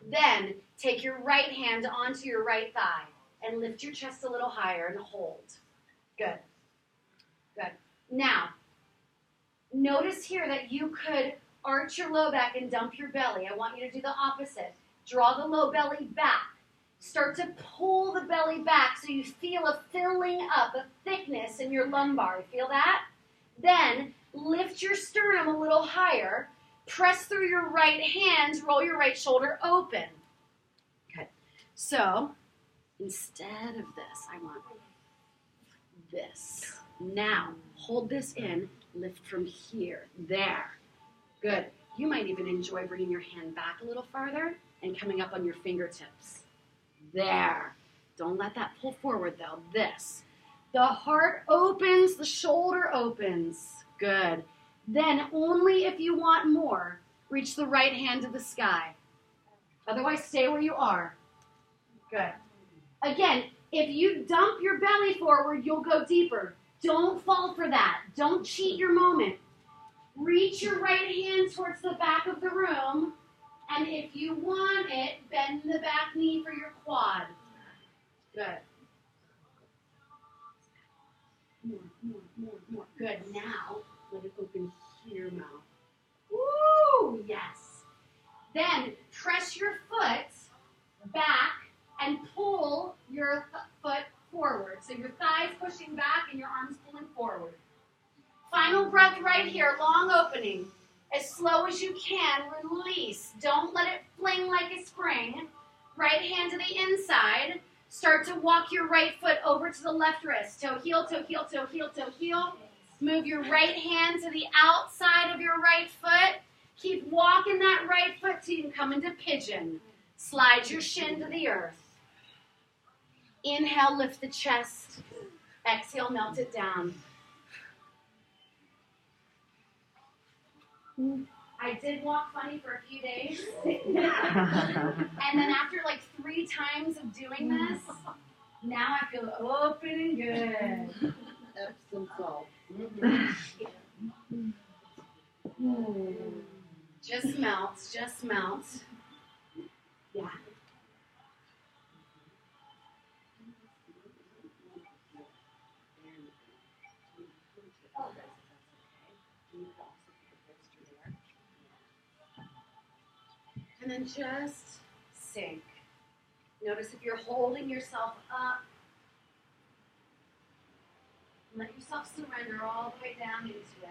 Then take your right hand onto your right thigh and lift your chest a little higher and hold. Good. Good. Now, notice here that you could arch your low back and dump your belly. I want you to do the opposite. Draw the low belly back. Start to pull the belly back so you feel a filling up, a thickness in your lumbar. Feel that? Then lift your sternum a little higher. Press through your right hand. Roll your right shoulder open. Okay. So instead of this, I want this. Now, hold this in, lift from here, there. Good. You might even enjoy bringing your hand back a little farther and coming up on your fingertips. There. Don't let that pull forward, though. This. The heart opens, the shoulder opens. Good. Then, only if you want more, reach the right hand to the sky. Otherwise, stay where you are. Good. Again, if you dump your belly forward, you'll go deeper. Don't fall for that. Don't cheat your moment. Reach your right hand towards the back of the room, and if you want it, bend the back knee for your quad. Good. More. Good. Now, let it open here, mouth. Woo! Yes. Then, press your foot back and pull your foot forward. So your thighs pushing back and your arms pulling forward. Final breath right here, long opening. As slow as you can, release. Don't let it fling like a spring. Right hand to the inside. Start to walk your right foot over to the left wrist. Toe, heel, toe, heel, toe, heel, toe, heel. Move your right hand to the outside of your right foot. Keep walking that right foot till you can come into pigeon. Slide your shin to the earth. Inhale, lift the chest. Exhale, melt it down. I did walk funny for a few days. And then after like 3 times of doing this, now I feel open and good. Epsom salt. Just melts, just melts. Yeah. And then just sink. Notice if you're holding yourself up. Let yourself surrender all the way down into it.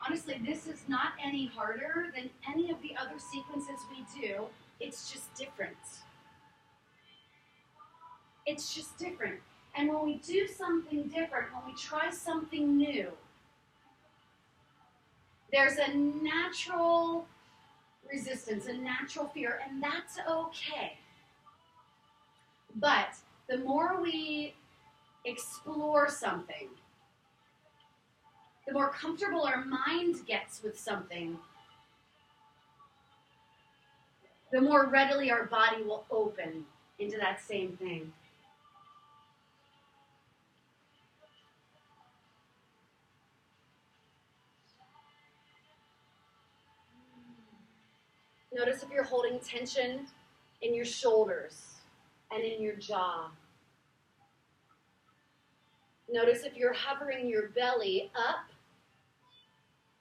Honestly, this is not any harder than any of the other sequences we do. It's just different. It's just different. And when we do something different, when we try something new, there's a natural resistance, a natural fear, and that's okay. But the more we explore something, the more comfortable our mind gets with something, the more readily our body will open into that same thing. Notice if you're holding tension in your shoulders and in your jaw. Notice if you're hovering your belly up,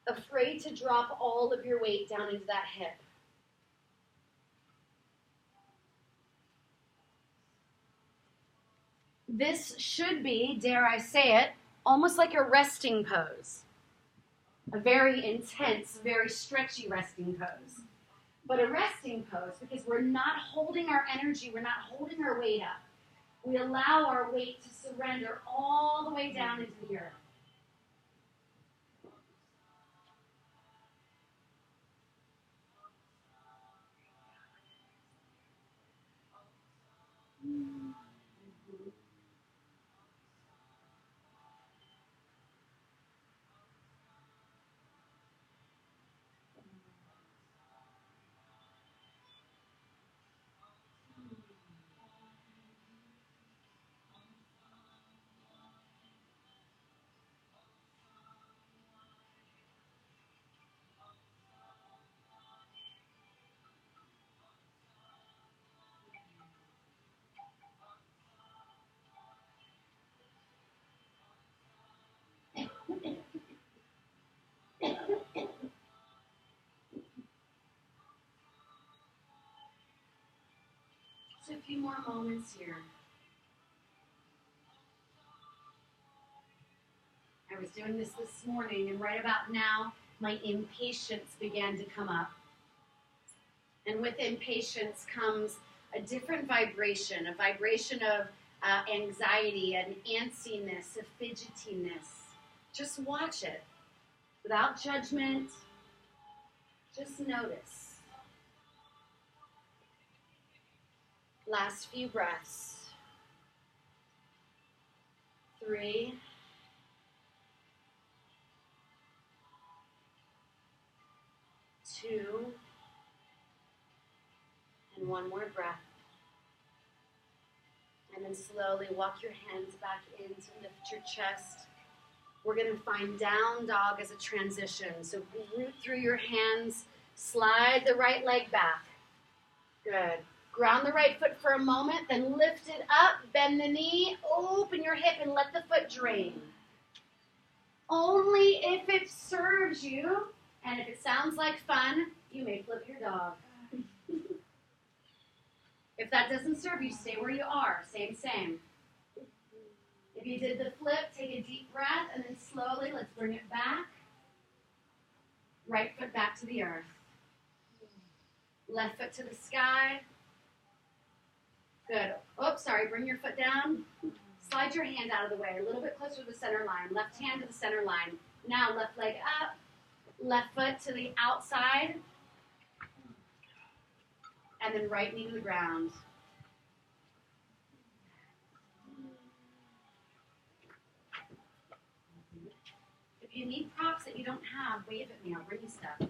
afraid to drop all of your weight down into that hip. This should be, dare I say it, almost like a resting pose. A very intense, very stretchy resting pose. But a resting pose, because we're not holding our energy, we're not holding our weight up. We allow our weight to surrender all the way down into the earth. So a few more moments here. I was doing this morning, and right about now, my impatience began to come up. And with impatience comes a different vibration, a vibration of anxiety, an antsiness, a fidgetiness. Just watch it without judgment. Just notice. Last few breaths. 3, 2, and one more breath. And then slowly walk your hands back in to lift your chest. We're going to find down dog as a transition. So root through your hands, slide the right leg back. Good. Ground the right foot for a moment, then lift it up, bend the knee, open your hip, and let the foot drain. Only if it serves you, and if it sounds like fun, you may flip your dog. If that doesn't serve you, stay where you are. Same. If you did the flip, take a deep breath, and then slowly, let's bring it back. Right foot back to the earth. Left foot to the sky. Good. Oops, sorry. Bring your foot down. Slide your hand out of the way, a little bit closer to the center line. Left hand to the center line. Now left leg up. Left foot to the outside. And then right knee to the ground. If you need props that you don't have, wave at me. I'll bring you stuff.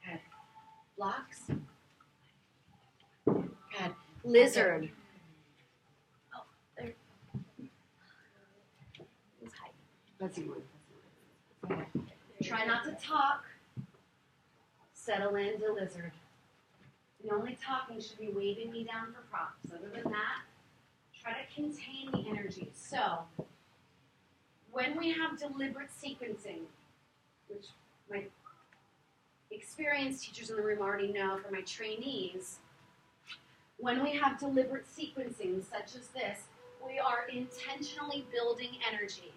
Okay. Blocks. Good. Lizard. Oh, there. Let's hide. Let's see one. Okay. Try not to talk. Settle into lizard. The only talking should be waving me down for props. Other than that, try to contain the energy. So, When we have deliberate sequencing, which my experienced teachers in the room already know for my trainees, when we have deliberate sequencing such as this, we are intentionally building energy.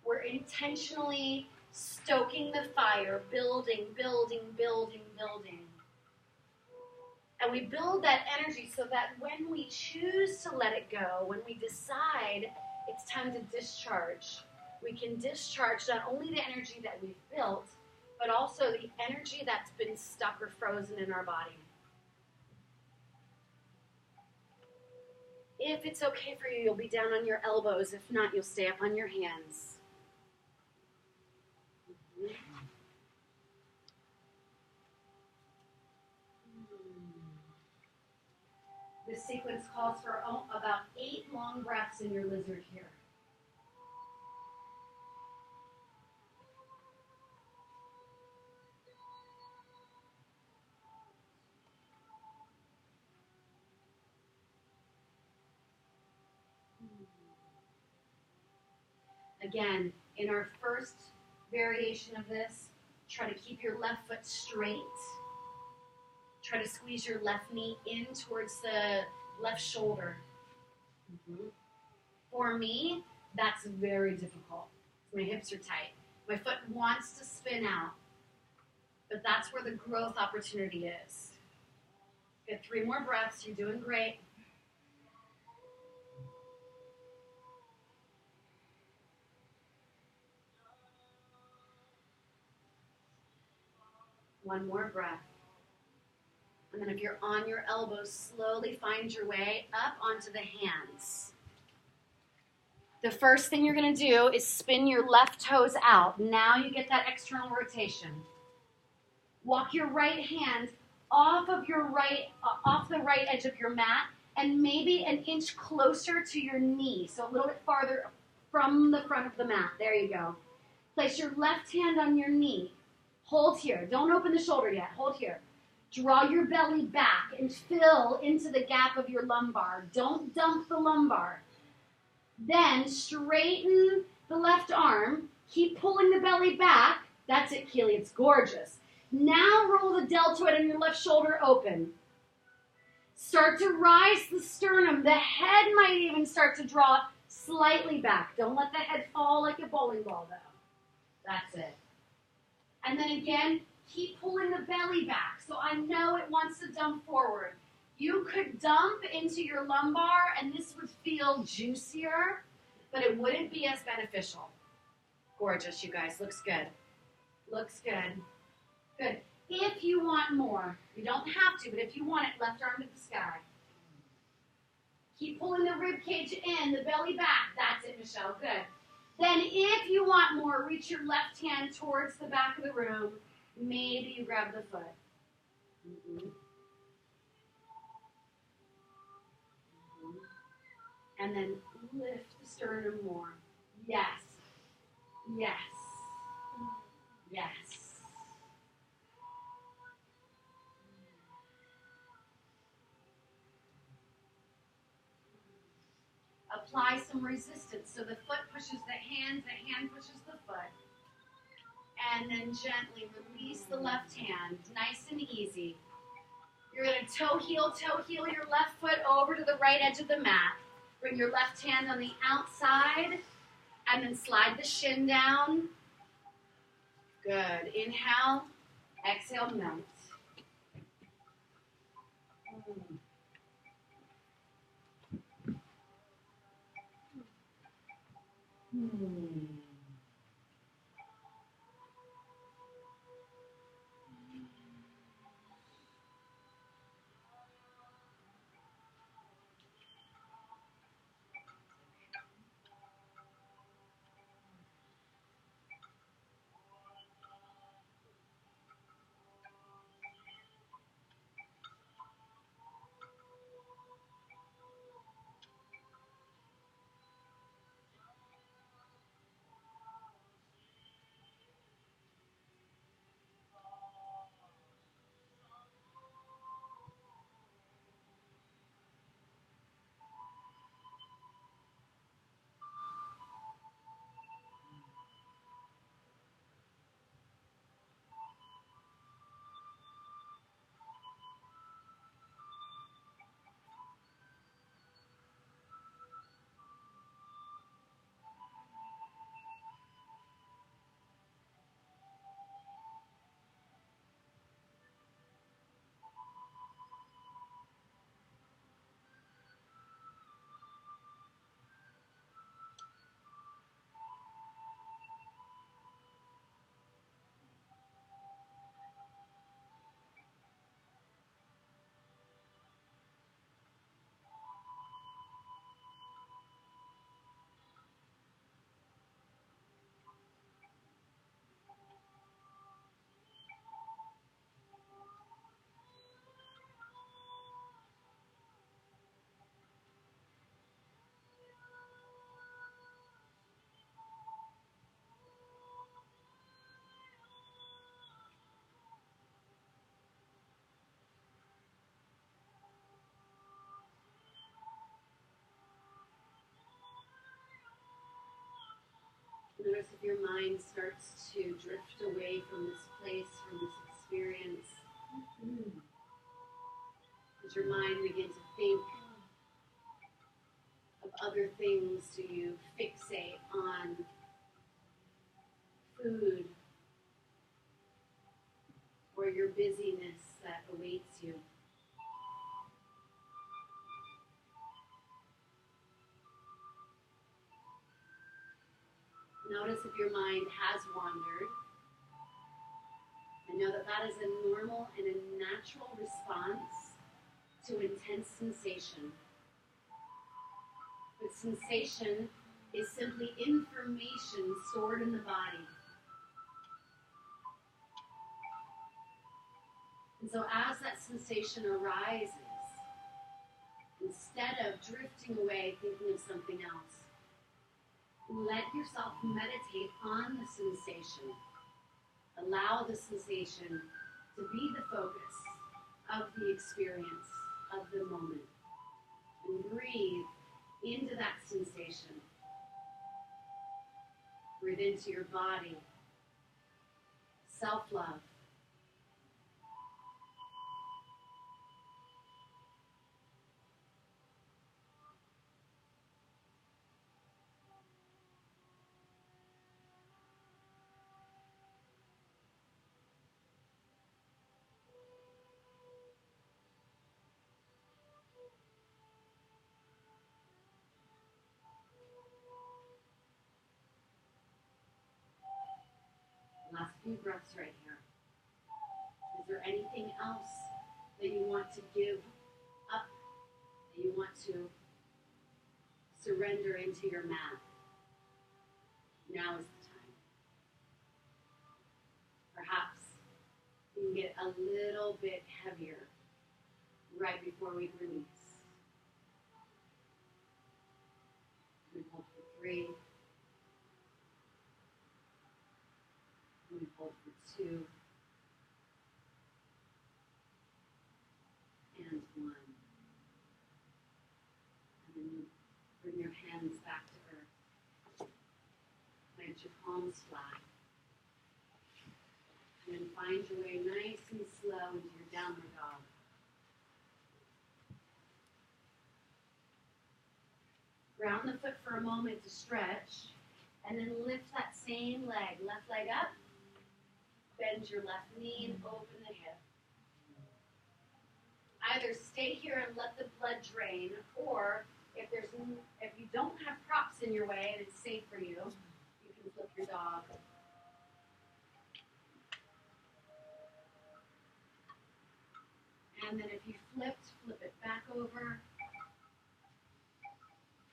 We're intentionally stoking the fire, building, building, building, building. And we build that energy so that when we choose to let it go, when we decide it's time to discharge, we can discharge not only the energy that we've built, but also the energy that's been stuck or frozen in our body. If it's okay for you, you'll be down on your elbows. If not, you'll stay up on your hands. This sequence calls for about 8 long breaths in your lizard here. Again, in our first variation of this, try to keep your left foot straight. Try to squeeze your left knee in towards the left shoulder. For me, that's very difficult. My hips are tight. My foot wants to spin out, but that's where the growth opportunity is. Get 3 more breaths. You're doing great. One more breath. And then if you're on your elbows, slowly find your way up onto the hands. The first thing you're going to do is spin your left toes out. Now you get that external rotation. Walk your right hand off the right edge of your mat and maybe an inch closer to your knee, so a little bit farther from the front of the mat. There you go. Place your left hand on your knee. Hold here. Don't open the shoulder yet. Hold here. Draw your belly back and fill into the gap of your lumbar. Don't dump the lumbar. Then straighten the left arm. Keep pulling the belly back. That's it, Keely. It's gorgeous. Now roll the deltoid on your left shoulder open. Start to rise the sternum. The head might even start to draw slightly back. Don't let the head fall like a bowling ball, though. That's it. And then again, keep pulling the belly back. So I know it wants to dump forward. You could dump into your lumbar, and this would feel juicier, but it wouldn't be as beneficial. Gorgeous, you guys. Looks good. Looks good. Good. If you want more, you don't have to, but if you want it, left arm to the sky. Keep pulling the rib cage in, the belly back. That's it, Michelle. Good. Then if you want more, reach your left hand towards the back of the room. Maybe you grab the foot. And then lift the sternum more. Yes. Yes. Yes. Apply some resistance. So the foot pushes the hand pushes the foot. And then gently release the left hand, nice and easy. You're going to toe heel your left foot over to the right edge of the mat. Bring your left hand on the outside, and then slide the shin down. Good. Inhale, exhale, melt. mind starts to drift away from this place, from this experience, as your mind begins to think of other things, do you fixate on food or your busyness that awaits you? Notice if your mind has wandered. And know that that is a normal and a natural response to intense sensation. But sensation is simply information stored in the body. And so as that sensation arises, instead of drifting away thinking of something else, let yourself meditate on the sensation. Allow the sensation to be the focus of the experience of the moment. And breathe into that sensation. Breathe into your body. Self-love. Last few breaths right here. Is there anything else that you want to give up, that you want to surrender into your mat? Now is the time. Perhaps you can get a little bit heavier right before we release. We hold for 3. We hold for 2. And 1. And then you bring your hands back to earth. Plant your palms flat. And then find your way nice and slow into your downward dog. Ground the foot for a moment to stretch, and then lift that same leg, left leg up. Bend your left knee and open the hip. Either stay here and let the blood drain, or if you don't have props in your way and it's safe for you, you can flip your dog. And then if you flipped, flip it back over.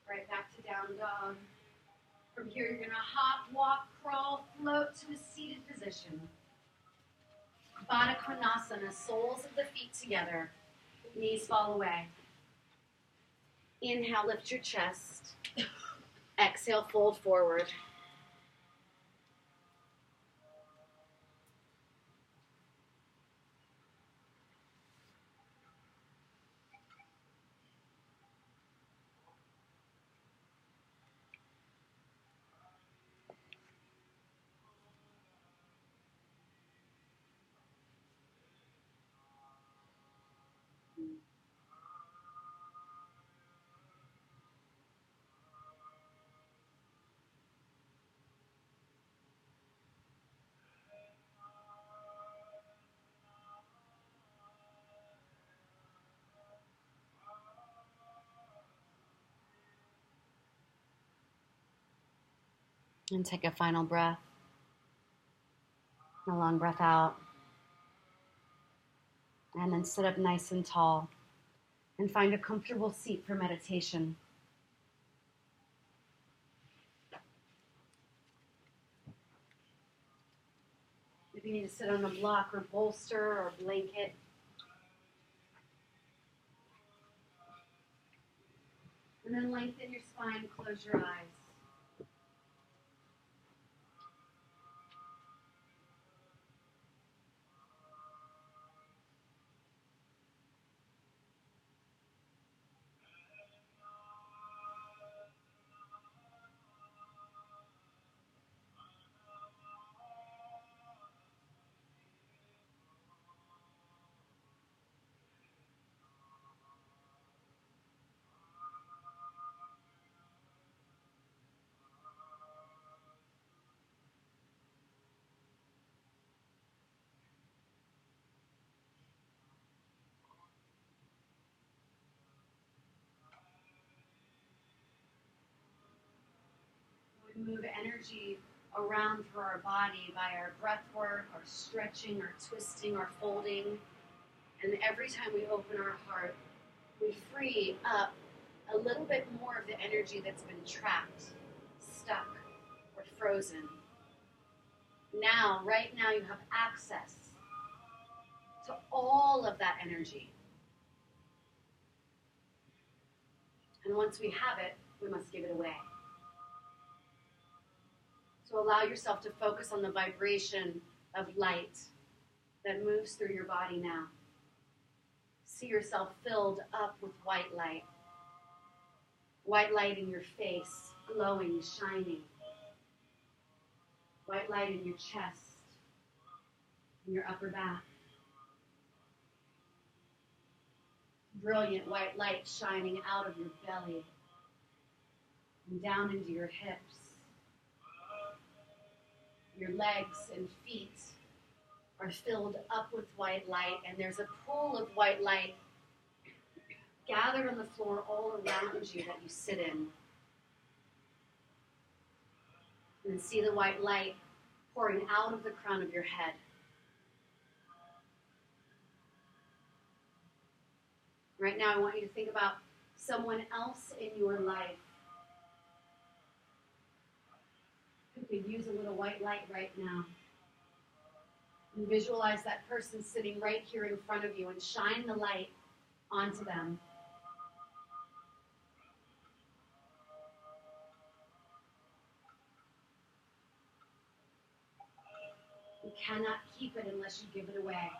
Right back to down dog. From here, you're going to hop, walk, crawl, float to a seated position. Baddha Konasana, soles of the feet together. Knees fall away. Inhale, lift your chest. Exhale, fold forward. And take a final breath. A long breath out. And then sit up nice and tall. And find a comfortable seat for meditation. If you need to sit on a block or bolster or blanket. And then lengthen your spine, close your eyes. move energy around through our body by our breath work, our stretching, our twisting, our folding. And every time we open our heart, we free up a little bit more of the energy that's been trapped, stuck, or frozen. Now, right now, you have access to all of that energy. And once we have it, we must give it away. So allow yourself to focus on the vibration of light that moves through your body now. See yourself filled up with white light. White light in your face, glowing, shining. White light in your chest, in your upper back. Brilliant white light shining out of your belly and down into your hips. Your legs and feet are filled up with white light, and there's a pool of white light gathered on the floor all around you that you sit in. And see the white light pouring out of the crown of your head. Right now, I want you to think about someone else in your life who could use a little white light right now. And visualize that person sitting right here in front of you and shine the light onto them. You cannot keep it unless you give it away.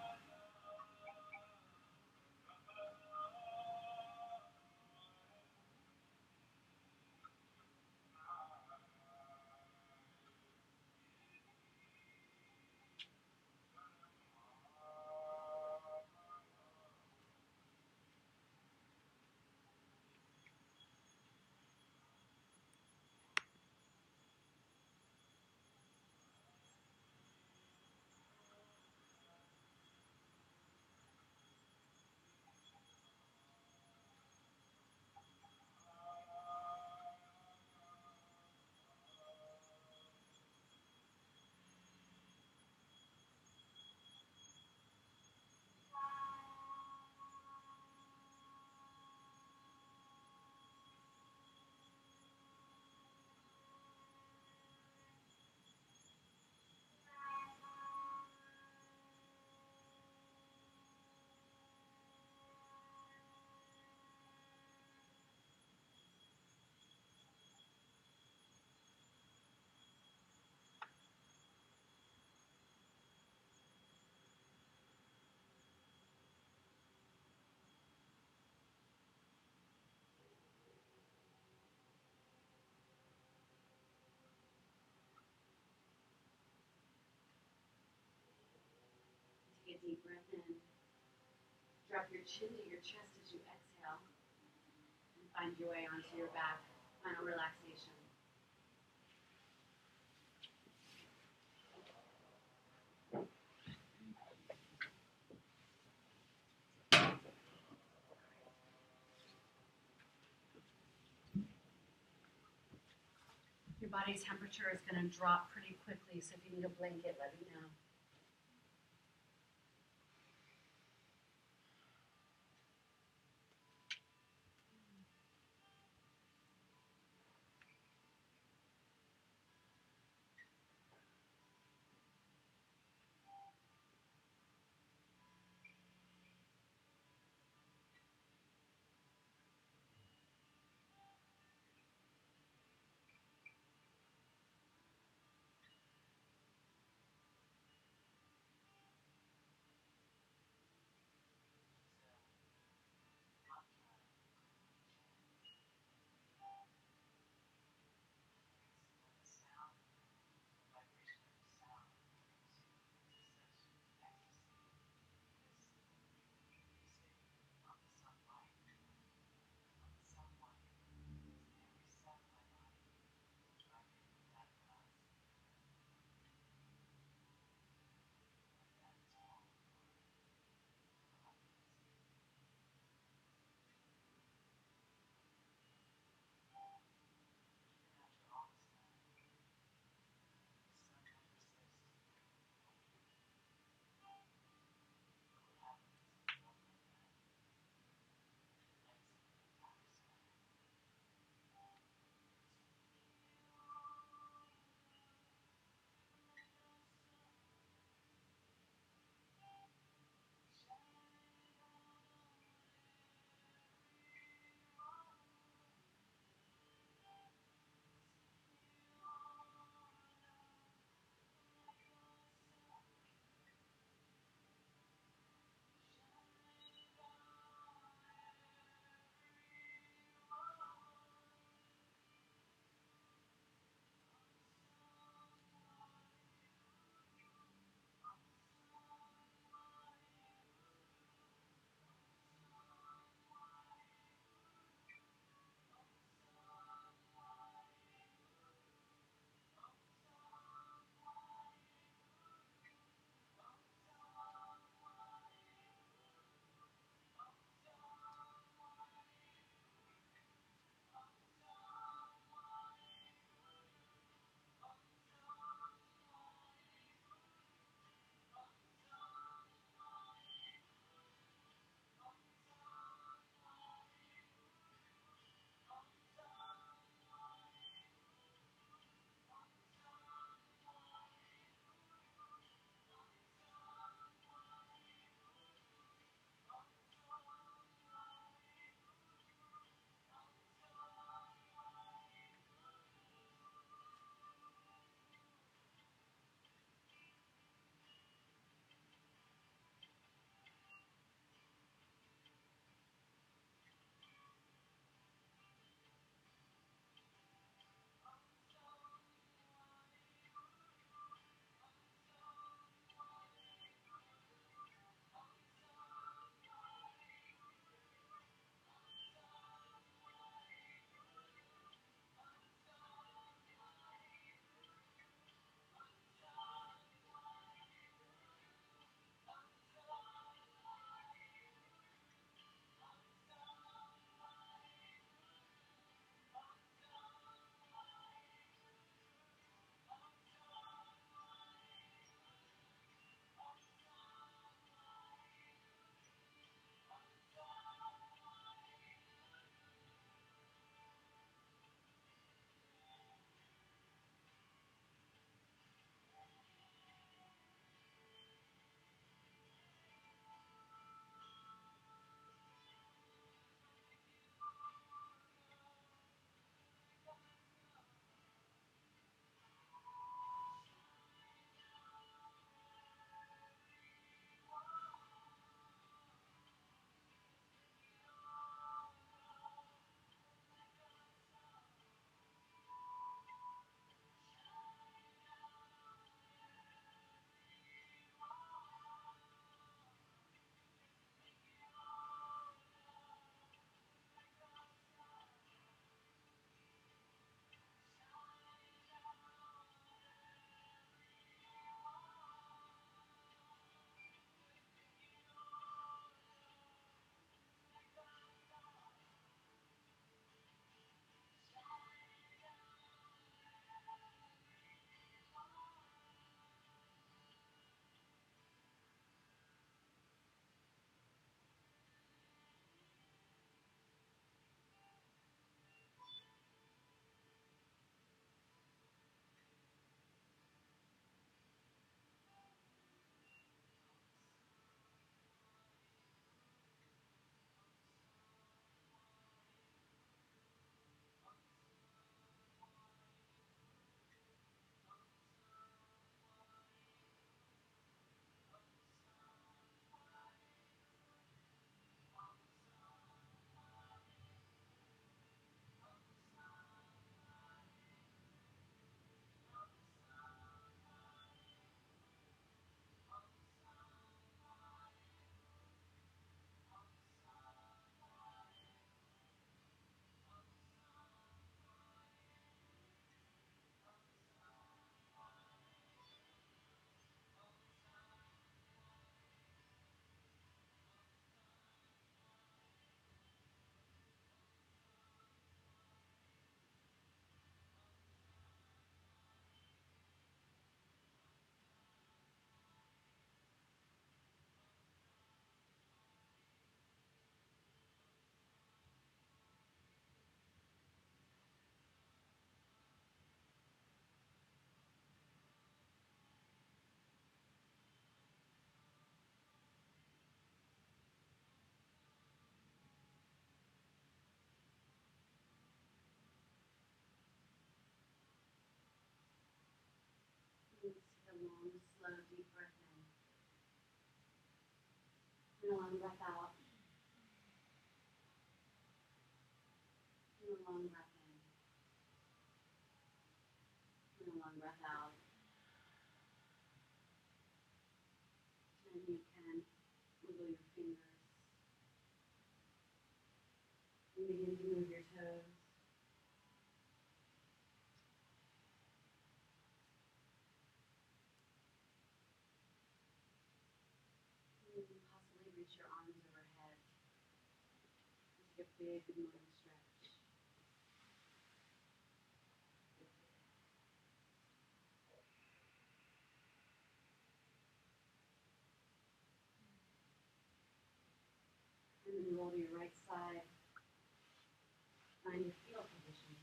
Take a deep breath in. Drop your chin to your chest as you exhale. And find your way onto your back. Final relaxation. Your body's temperature is going to drop pretty quickly, so if you need a blanket, let me know. slow, deep breath in. And a long breath out. And a long breath in. And a long breath out. And you can wiggle your fingers. And begin to move your toes. And possibly reach your arms overhead. Take a big good morning stretch. And then roll to your right side. Find your fetal position.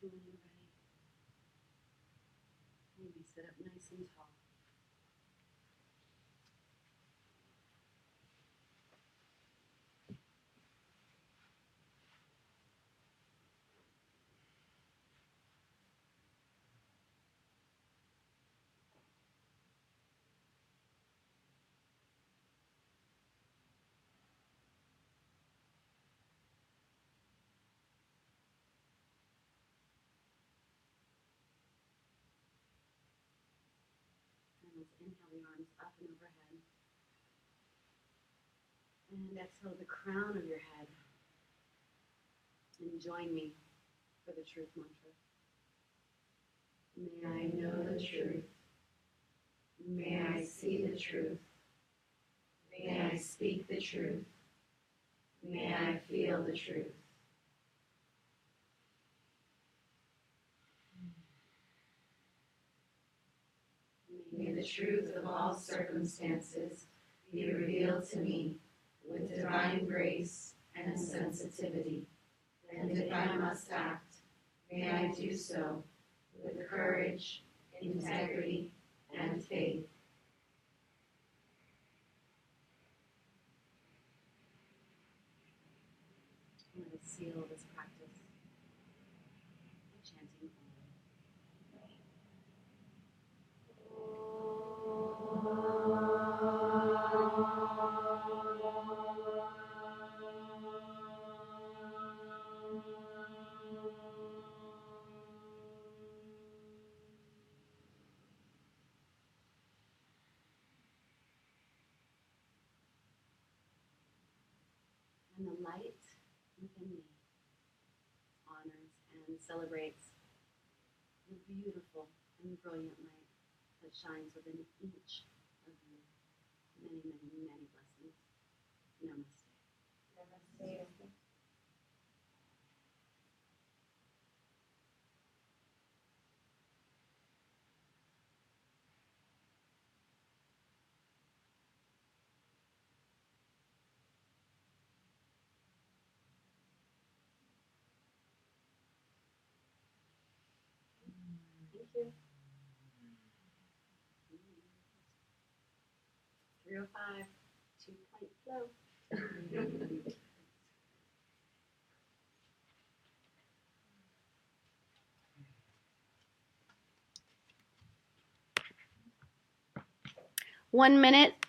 And when you're ready, maybe sit up nice and tall. And let's inhale the arms up and overhead. And exhale the crown of your head. And join me for the truth mantra. May I know the truth. May I see the truth. May I speak the truth. May I feel the truth. May the truth of all circumstances be revealed to me with divine grace and sensitivity. And if I must act, may I do so with courage, integrity, and faith. Let us seal this practice by chanting And the light within me honors and celebrates the beautiful and brilliant light that shines within each of you. Many, many, many blessings. Namaste. Namaste. Thank you. 305, 2-point flow. One minute